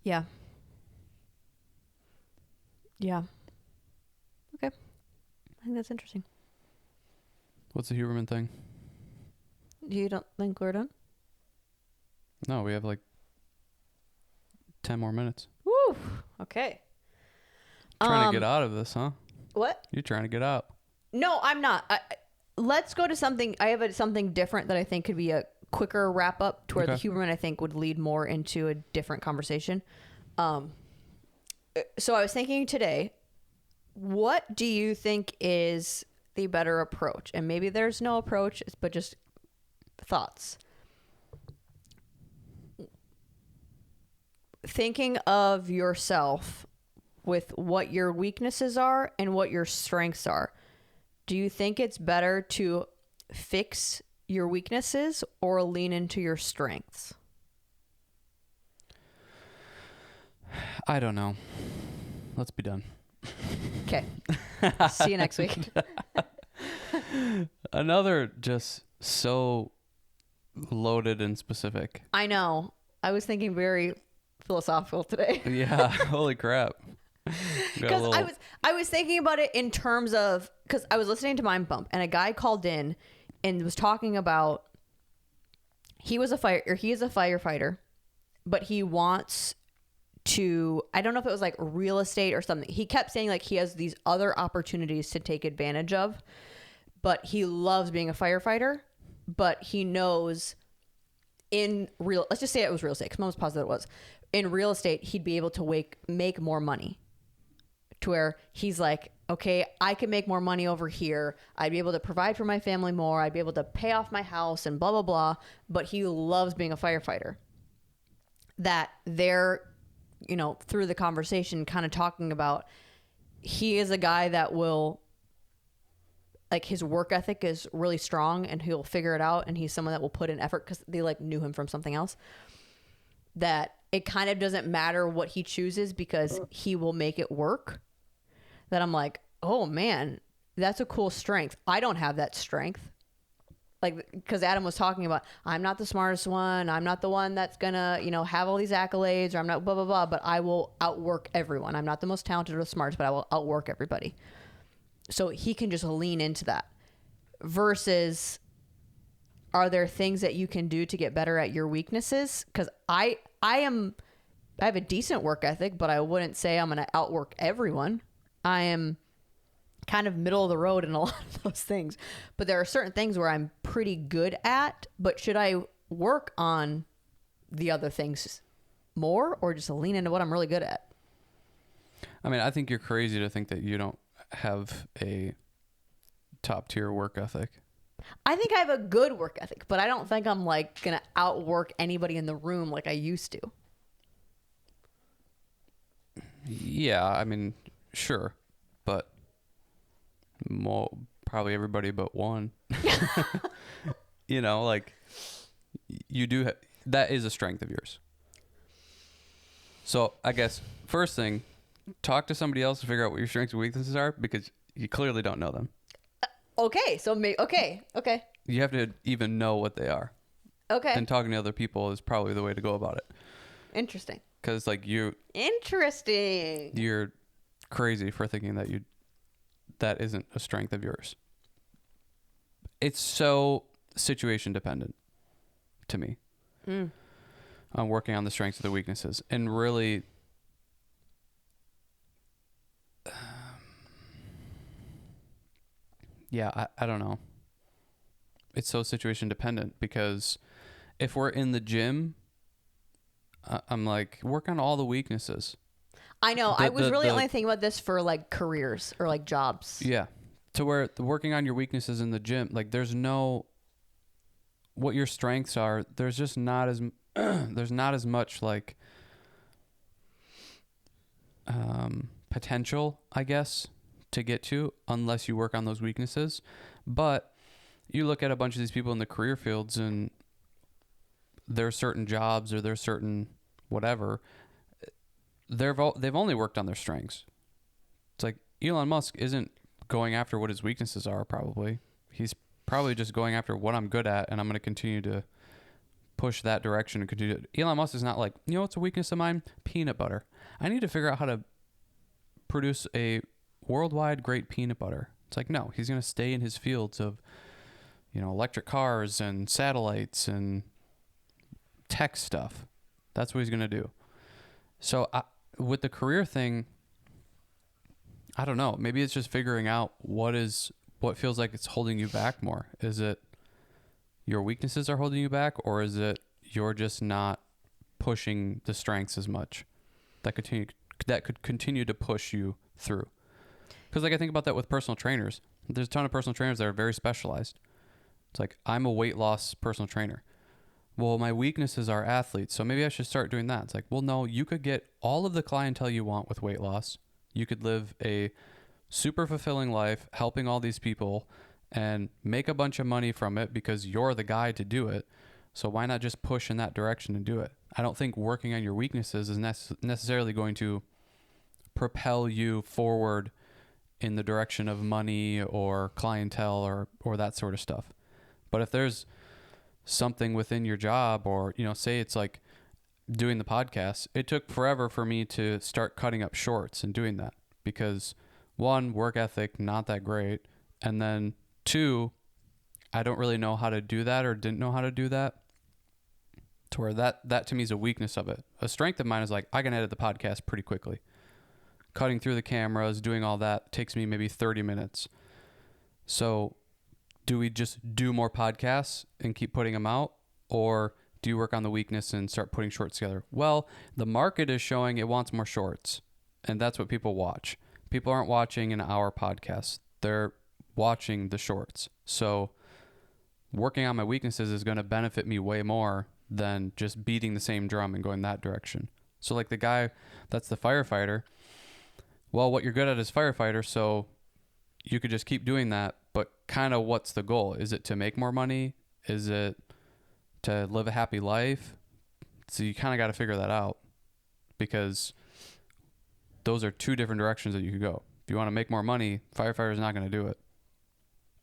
Yeah. Yeah. Okay. I think that's interesting. What's the Huberman thing? You don't think we're done? No, we have like 10 more minutes. Woo. Okay. Trying to get out of this, huh? What? You're trying to get out. No, I'm not. Let's go to something. I have something different that I think could be a quicker wrap up, to where the Huberman I think would lead more into a different conversation. So I was thinking today, what do you think is the better approach? And maybe there's no approach, but just thoughts. Thinking of yourself with what your weaknesses are and what your strengths are. Do you think it's better to fix your weaknesses or lean into your strengths? I don't know. Let's be done. Okay. See you next week. Another just so loaded and specific. I know. I was thinking very philosophical today. Yeah. Holy crap. Because I was thinking about it in terms of, because I was listening to Mind Bump and a guy called in and was talking about he is a firefighter, but he wants to, I don't know if it was like real estate or something. He kept saying like he has these other opportunities to take advantage of, but he loves being a firefighter, but he knows let's just say it was real estate, because I'm almost positive it was. In real estate, he'd be able to make more money, to where he's like, okay, I can make more money over here. I'd be able to provide for my family more. I'd be able to pay off my house and blah, blah, blah. But he loves being a firefighter. That they're, through the conversation kind of talking about, he is a guy that will, like, his work ethic is really strong and he'll figure it out. And he's someone that will put in effort because they like knew him from something else. That it kind of doesn't matter what he chooses because he will make it work. That I'm like, oh man, that's a cool strength. I don't have that strength. Like, because Adam was talking about, I'm not the smartest one. I'm not the one that's gonna, have all these accolades, or I'm not blah, blah, blah, but I will outwork everyone. I'm not the most talented or the smartest, but I will outwork everybody. So he can just lean into that versus are there things that you can do to get better at your weaknesses? Because I have a decent work ethic, but I wouldn't say I'm going to outwork everyone. I am kind of middle of the road in a lot of those things. But there are certain things where I'm pretty good at, but should I work on the other things more or just lean into what I'm really good at? I mean, I think you're crazy to think that you don't have a top tier work ethic. I think I have a good work ethic, but I don't think I'm like going to outwork anybody in the room like I used to. Yeah, I mean, sure, but probably everybody but one. You know, like you do that is a strength of yours. So I guess first thing, talk to somebody else to figure out what your strengths and weaknesses are, because you clearly don't know them. Okay, so okay. You have to even know what they are. Okay. And talking to other people is probably the way to go about it. Interesting. Because like Interesting. you're crazy for thinking that that isn't a strength of yours. It's so situation dependent to me. On working on the strengths of the weaknesses, and really yeah, I don't know. It's so situation dependent, because if we're in the gym, I'm like, work on all the weaknesses. I know. I was really only thinking about this for like careers or like jobs. Yeah. To where working on your weaknesses in the gym, like there's no, what your strengths are, there's just not as, there's not as much like potential, I guess, to get to unless you work on those weaknesses. But you look at a bunch of these people in the career fields, and there's certain jobs or there's certain whatever, they've only worked on their strengths. It's like Elon Musk isn't going after what his weaknesses are. Probably he's probably just going after what I'm good at, and I'm going to continue to push that direction and continue. Elon Musk is not like, you know what's a weakness of mine? Peanut butter. I need to figure out how to produce a worldwide great peanut butter. It's like, no, he's going to stay in his fields of, you know, electric cars and satellites and tech stuff. That's what he's going to do. So with the career thing, I don't know. Maybe it's just figuring out what feels like it's holding you back more. Is it your weaknesses are holding you back, or is it you're just not pushing the strengths as much that could continue to push you through? Because like I think about that with personal trainers. There's a ton of personal trainers that are very specialized. It's like, I'm a weight loss personal trainer. Well, my weaknesses are athletes, so maybe I should start doing that. It's like, well, no, you could get all of the clientele you want with weight loss. You could live a super fulfilling life helping all these people and make a bunch of money from it because you're the guy to do it. So why not just push in that direction and do it? I don't think working on your weaknesses is necessarily going to propel you forward in the direction of money or clientele or that sort of stuff. But if there's something within your job, or, you know, say it's like doing the podcast, it took forever for me to start cutting up shorts and doing that because, one, work ethic, not that great. And then two, I don't really know how to do that or didn't know how to do that, to where that to me is a weakness of it. A strength of mine is like, I can edit the podcast pretty quickly. Cutting through the cameras, doing all that takes me maybe 30 minutes. So do we just do more podcasts and keep putting them out? Or do you work on the weakness and start putting shorts together? Well, the market is showing it wants more shorts, and that's what people watch. People aren't watching an hour podcast. They're watching the shorts. So working on my weaknesses is going to benefit me way more than just beating the same drum and going that direction. So like the guy that's the firefighter, well, what you're good at is firefighter, so you could just keep doing that, but kind of what's the goal? Is it to make more money? Is it to live a happy life? So you kind of got to figure that out, because those are two different directions that you could go. If you want to make more money, firefighter is not going to do it.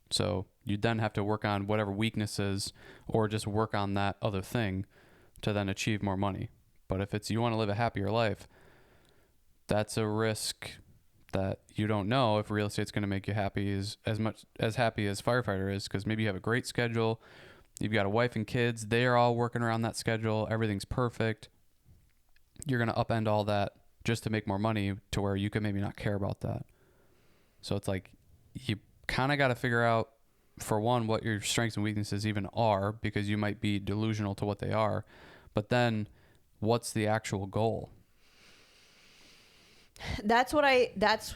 So you then have to work on whatever weaknesses or just work on that other thing to then achieve more money. But if it's you want to live a happier life, that's a risk that you don't know if real estate's going to make you happy as much as happy as firefighter is, because maybe you have a great schedule, You've got a wife and kids. They are all working around that schedule. Everything's perfect. You're going to upend all that just to make more money to where you could maybe not care about that. So it's like you kind of got to figure out, for one, what your strengths and weaknesses even are, because you might be delusional to what they are. But then what's the actual goal? That's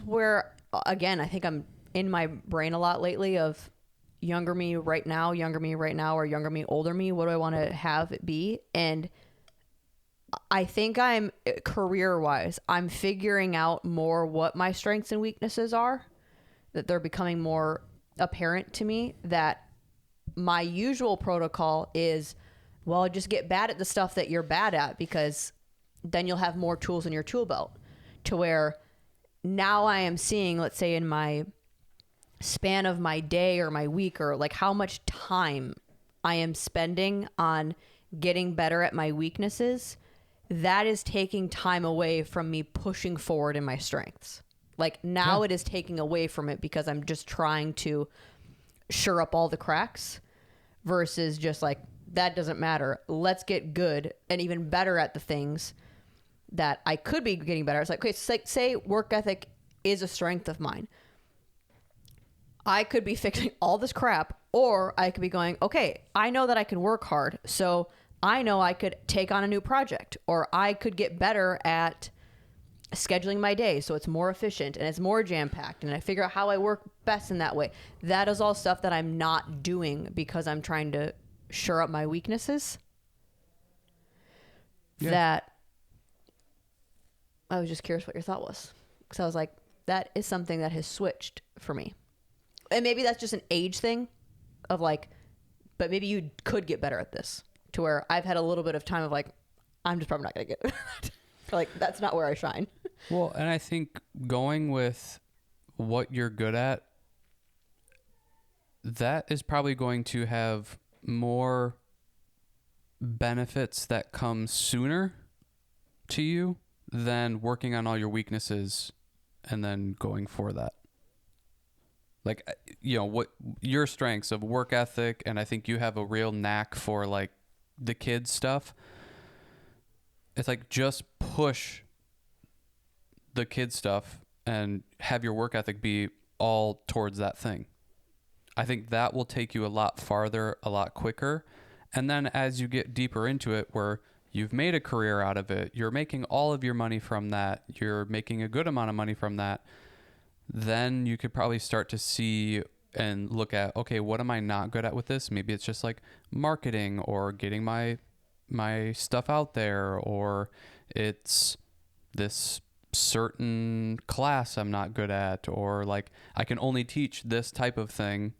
where, again, I think I'm in my brain a lot lately of younger me right now, or younger me, older me. What do I want to have it be? And I think I'm career-wise, I'm figuring out more what my strengths and weaknesses are, that they're becoming more apparent to me, that my usual protocol is, well, just get bad at the stuff that you're bad at, because then you'll have more tools in your tool belt. To where now I am seeing, let's say in my span of my day or my week, or like how much time I am spending on getting better at my weaknesses, that is taking time away from me pushing forward in my strengths. Like now it is taking away from it because I'm just trying to shore up all the cracks, versus just like, that doesn't matter. Let's get good and even better at the things that I could be getting better. It's like, okay, so like, say work ethic is a strength of mine. I could be fixing all this crap, or I could be going, okay, I know that I can work hard, so I know I could take on a new project, or I could get better at scheduling my day so it's more efficient and it's more jam-packed, and I figure out how I work best in that way. That is all stuff that I'm not doing because I'm trying to shore up my weaknesses. Yeah. That I was just curious what your thought was, because I was like, that is something that has switched for me. And maybe that's just an age thing of like, but maybe you could get better at this, to where I've had a little bit of time of like, I'm just probably not going to get like, that's not where I shine. Well, and I think going with what you're good at, that is probably going to have more benefits that come sooner to you than working on all your weaknesses and then going for that. Like, you know, what your strengths of work ethic, and I think you have a real knack for like the kids stuff. It's like, just push the kids stuff and have your work ethic be all towards that thing. I think that will take you a lot farther, a lot quicker. And then as you get deeper into it, where you've made a career out of it, you're making all of your money from that, you're making a good amount of money from that, then you could probably start to see and look at, okay, what am I not good at with this? Maybe it's just like marketing, or getting my stuff out there, or it's this certain class I'm not good at, or like I can only teach this type of thing.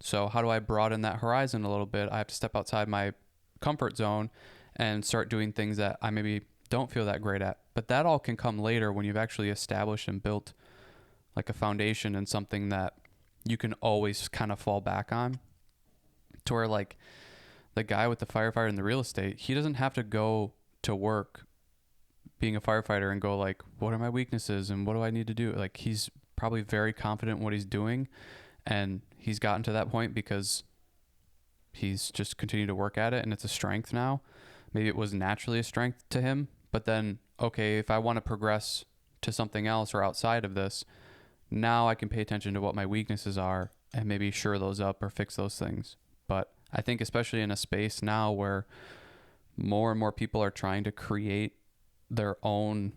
So how do I broaden that horizon a little bit? I have to step outside my comfort zone and start doing things that I maybe don't feel that great at. But that all can come later, when you've actually established and built like a foundation and something that you can always kind of fall back on. To where like the guy with the firefighter in the real estate, he doesn't have to go to work being a firefighter and go like, what are my weaknesses and what do I need to do? Like, he's probably very confident in what he's doing, and he's gotten to that point because he's just continued to work at it, and it's a strength now. Maybe it was naturally a strength to him, but then, okay, if I want to progress to something else or outside of this, now I can pay attention to what my weaknesses are and maybe shore those up or fix those things. But I think especially in a space now where more and more people are trying to create their own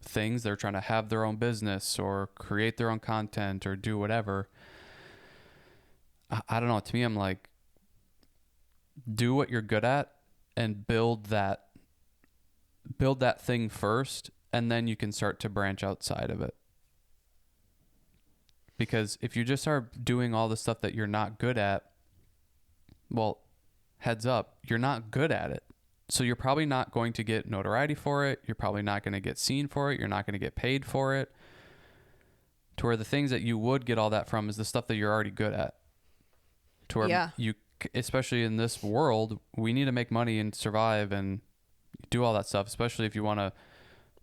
things, they're trying to have their own business or create their own content or do whatever. I don't know. To me, I'm like, do what you're good at and build that thing first, and then you can start to branch outside of it. Because if you just are doing all the stuff that you're not good at, well, heads up, you're not good at it. So you're probably not going to get notoriety for it. You're probably not going to get seen for it. You're not going to get paid for it. To where the things that you would get all that from is the stuff that you're already good at. To where you, especially in this world, we need to make money and survive and do all that stuff, especially if you want to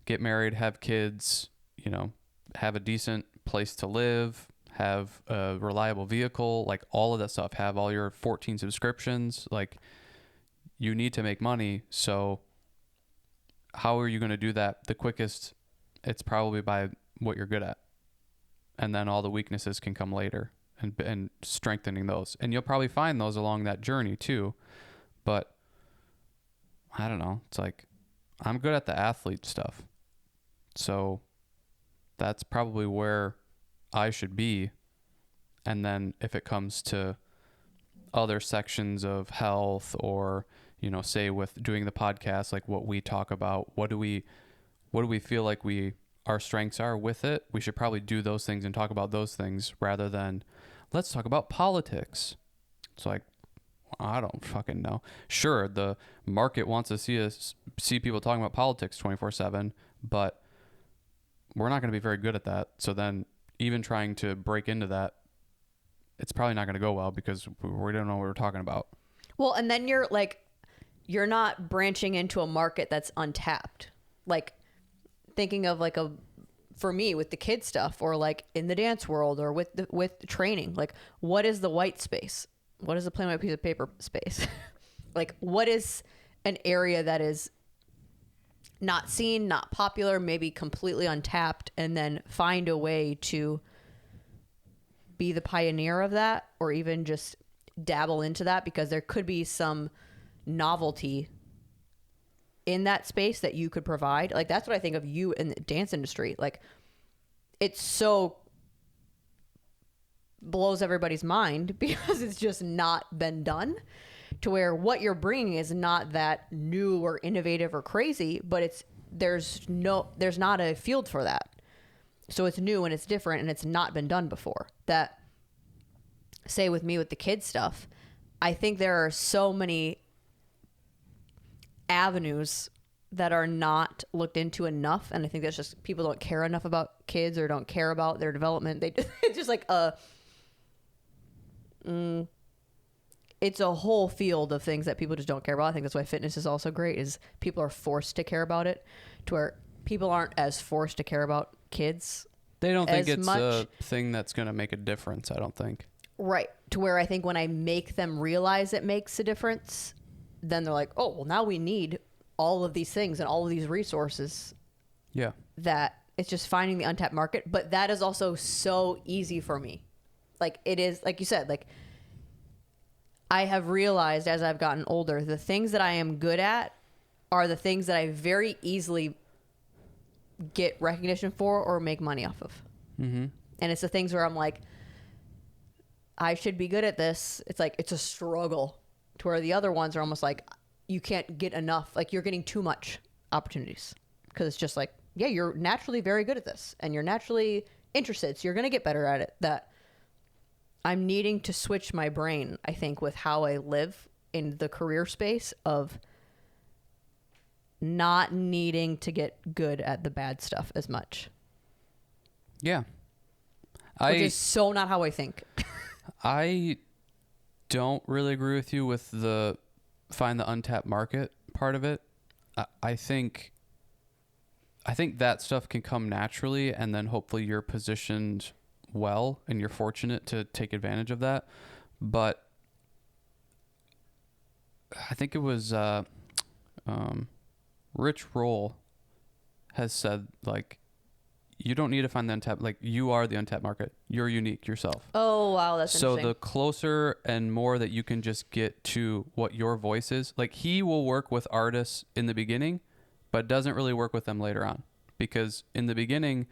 get married, have kids, you know, have a decent place to live, have a reliable vehicle, like all of that stuff, have all your 14 subscriptions. Like, you need to make money. So how are you going to do that? The quickest, it's probably by what you're good at. And then all the weaknesses can come later, and strengthening those. And you'll probably find those along that journey too. But I don't know. It's like, I'm good at the athlete stuff. So that's probably where I should be. And then if it comes to other sections of health, or, you know, say with doing the podcast, like what we talk about, what do we feel like our strengths are with it? We should probably do those things and talk about those things rather than let's talk about politics. It's like, I don't fucking know. Sure, the market wants to see people talking about politics 24/7, but we're not going to be very good at that. So then even trying to break into that, it's probably not going to go well because we don't know what we're talking about. Well, and then you're not branching into a market that's untapped. Like, thinking of like for me with the kid stuff, or like in the dance world, or with training, like, what is the white space? What is the plain white piece of paper space? Like, what is an area that is not seen, not popular, maybe completely untapped, and then find a way to be the pioneer of that, or even just dabble into that, because there could be some novelty in that space that you could provide. Like, that's what I think of you in the dance industry. Like, it's so blows everybody's mind because it's just not been done, to where what you're bringing is not that new or innovative or crazy, but there's not a field for that. So it's new and it's different and it's not been done before. That, say with me with the kids stuff, I think there are so many avenues that are not looked into enough, and I think that's just people don't care enough about kids, or don't care about their development. It's just like it's a whole field of things that people just don't care about. I think that's why fitness is also great, is people are forced to care about it, to where people aren't as forced to care about kids. They don't think it's a thing that's going to make a difference, I don't think. Right. To where I think when I make them realize it makes a difference, then they're like, oh, well, now we need all of these things and all of these resources. Yeah. That it's just finding the untapped market. But that is also so easy for me. Like, it is, like you said, like, I have realized as I've gotten older, the things that I am good at are the things that I very easily get recognition for or make money off of. Mm-hmm. And it's the things where I'm like, I should be good at this. It's like, it's a struggle, to where the other ones are almost like, you can't get enough. Like, you're getting too much opportunities, because it's just like, yeah, you're naturally very good at this and you're naturally interested, so you're going to get better at it. That I'm needing to switch my brain, I think, with how I live in the career space, of not needing to get good at the bad stuff as much. Yeah. Which is so not how I think. I don't really agree with you with the find the untapped market part of it. I think that stuff can come naturally, and then hopefully you're positioned well and you're fortunate to take advantage of that. But I think it was Rich Roll has said, like, you don't need to find the untapped, like, you are the untapped market. You're unique yourself. Oh, wow, that's interesting. So the closer and more that you can just get to what your voice is, like, he will work with artists in the beginning, but doesn't really work with them later on, because in the beginning,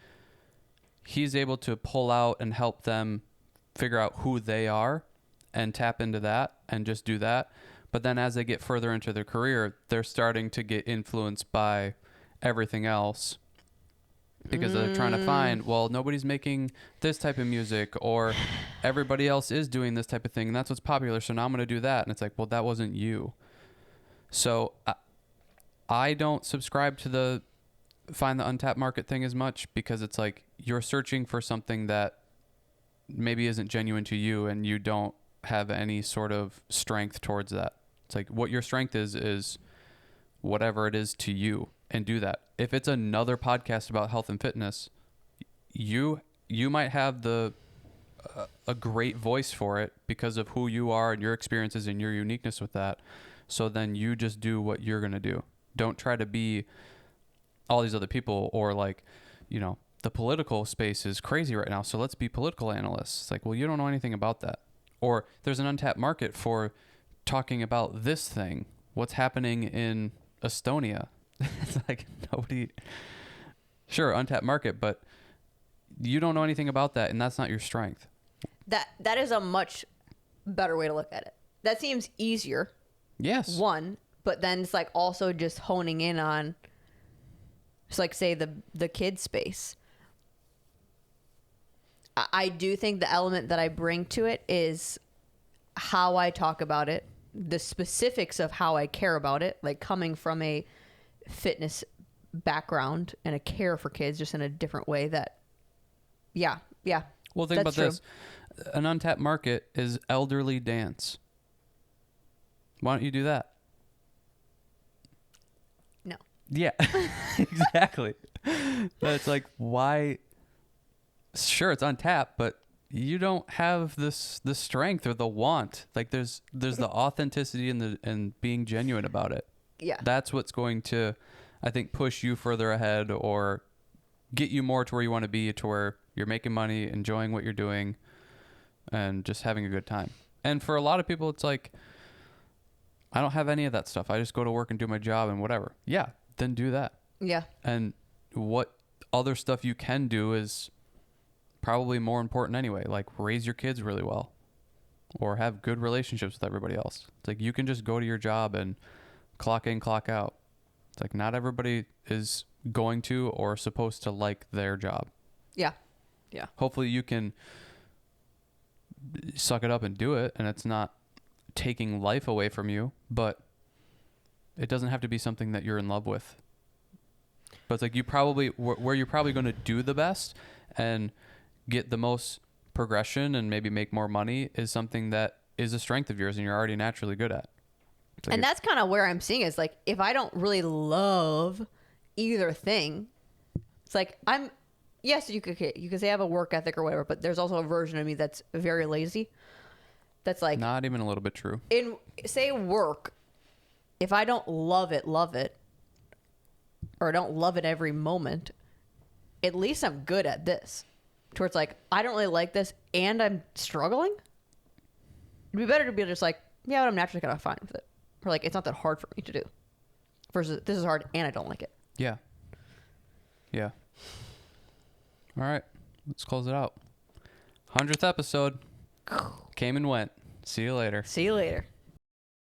he's able to pull out and help them figure out who they are and tap into that and just do that. But then as they get further into their career, they're starting to get influenced by everything else, because they're trying to find, well, nobody's making this type of music, or everybody else is doing this type of thing, and that's what's popular, so now I'm going to do that. And it's like, well, that wasn't you. So I don't subscribe to the find the untapped market thing as much, because it's like you're searching for something that maybe isn't genuine to you, and you don't have any sort of strength towards that. It's like, what your strength is whatever it is to you, and do that. If it's another podcast about health and fitness, you might have the a great voice for it because of who you are and your experiences and your uniqueness with that. So then you just do what you're going to do. Don't try to be all these other people, or like, you know, the political space is crazy right now, so let's be political analysts. It's like, well, you don't know anything about that. Or there's an untapped market for talking about this thing. What's happening in Estonia? It's like nobody... Sure, untapped market, but you don't know anything about that, and that's not your strength. That is a much better way to look at it. That seems easier. Yes. One, but then it's like also just honing in on, just like say the kid space. I do think the element that I bring to it is how I talk about it, the specifics of how I care about it, like coming from a fitness background and a care for kids just in a different way that, yeah. Well, think about true. this. An untapped market is elderly dance. Why don't you do that? No. Yeah, exactly. But it's like, why? Sure, it's untapped, but you don't have the strength or the want. Like there's the authenticity and being genuine about it. Yeah. That's what's going to, I think, push you further ahead or get you more to where you want to be, to where you're making money, enjoying what you're doing, and just having a good time. And for a lot of people, it's like, I don't have any of that stuff. I just go to work and do my job and whatever. Yeah, then do that. Yeah. And what other stuff you can do is probably more important anyway. Like raise your kids really well or have good relationships with everybody else. It's like you can just go to your job and clock in, clock out. It's like not everybody is going to or supposed to like their job. Yeah. Yeah. Hopefully you can suck it up and do it, and it's not taking life away from you, but it doesn't have to be something that you're in love with. But it's like you probably, where you're probably going to do the best and get the most progression and maybe make more money is something that is a strength of yours and you're already naturally good at. Like and that's kind of where I'm seeing is like, if I don't really love either thing, it's like yes, you could say I have a work ethic or whatever, but there's also a version of me that's very lazy. That's like not even a little bit true. In say work, if I don't love it, or don't love it every moment, at least I'm good at this. Towards like, I don't really like this and I'm struggling. It'd be better to be just like, yeah, but I'm naturally kind of fine with it. Or like, it's not that hard for me to do. Versus this is hard and I don't like it. Yeah. Yeah. All right. Let's close it out. 100th episode. Came and went. See you later. See you later.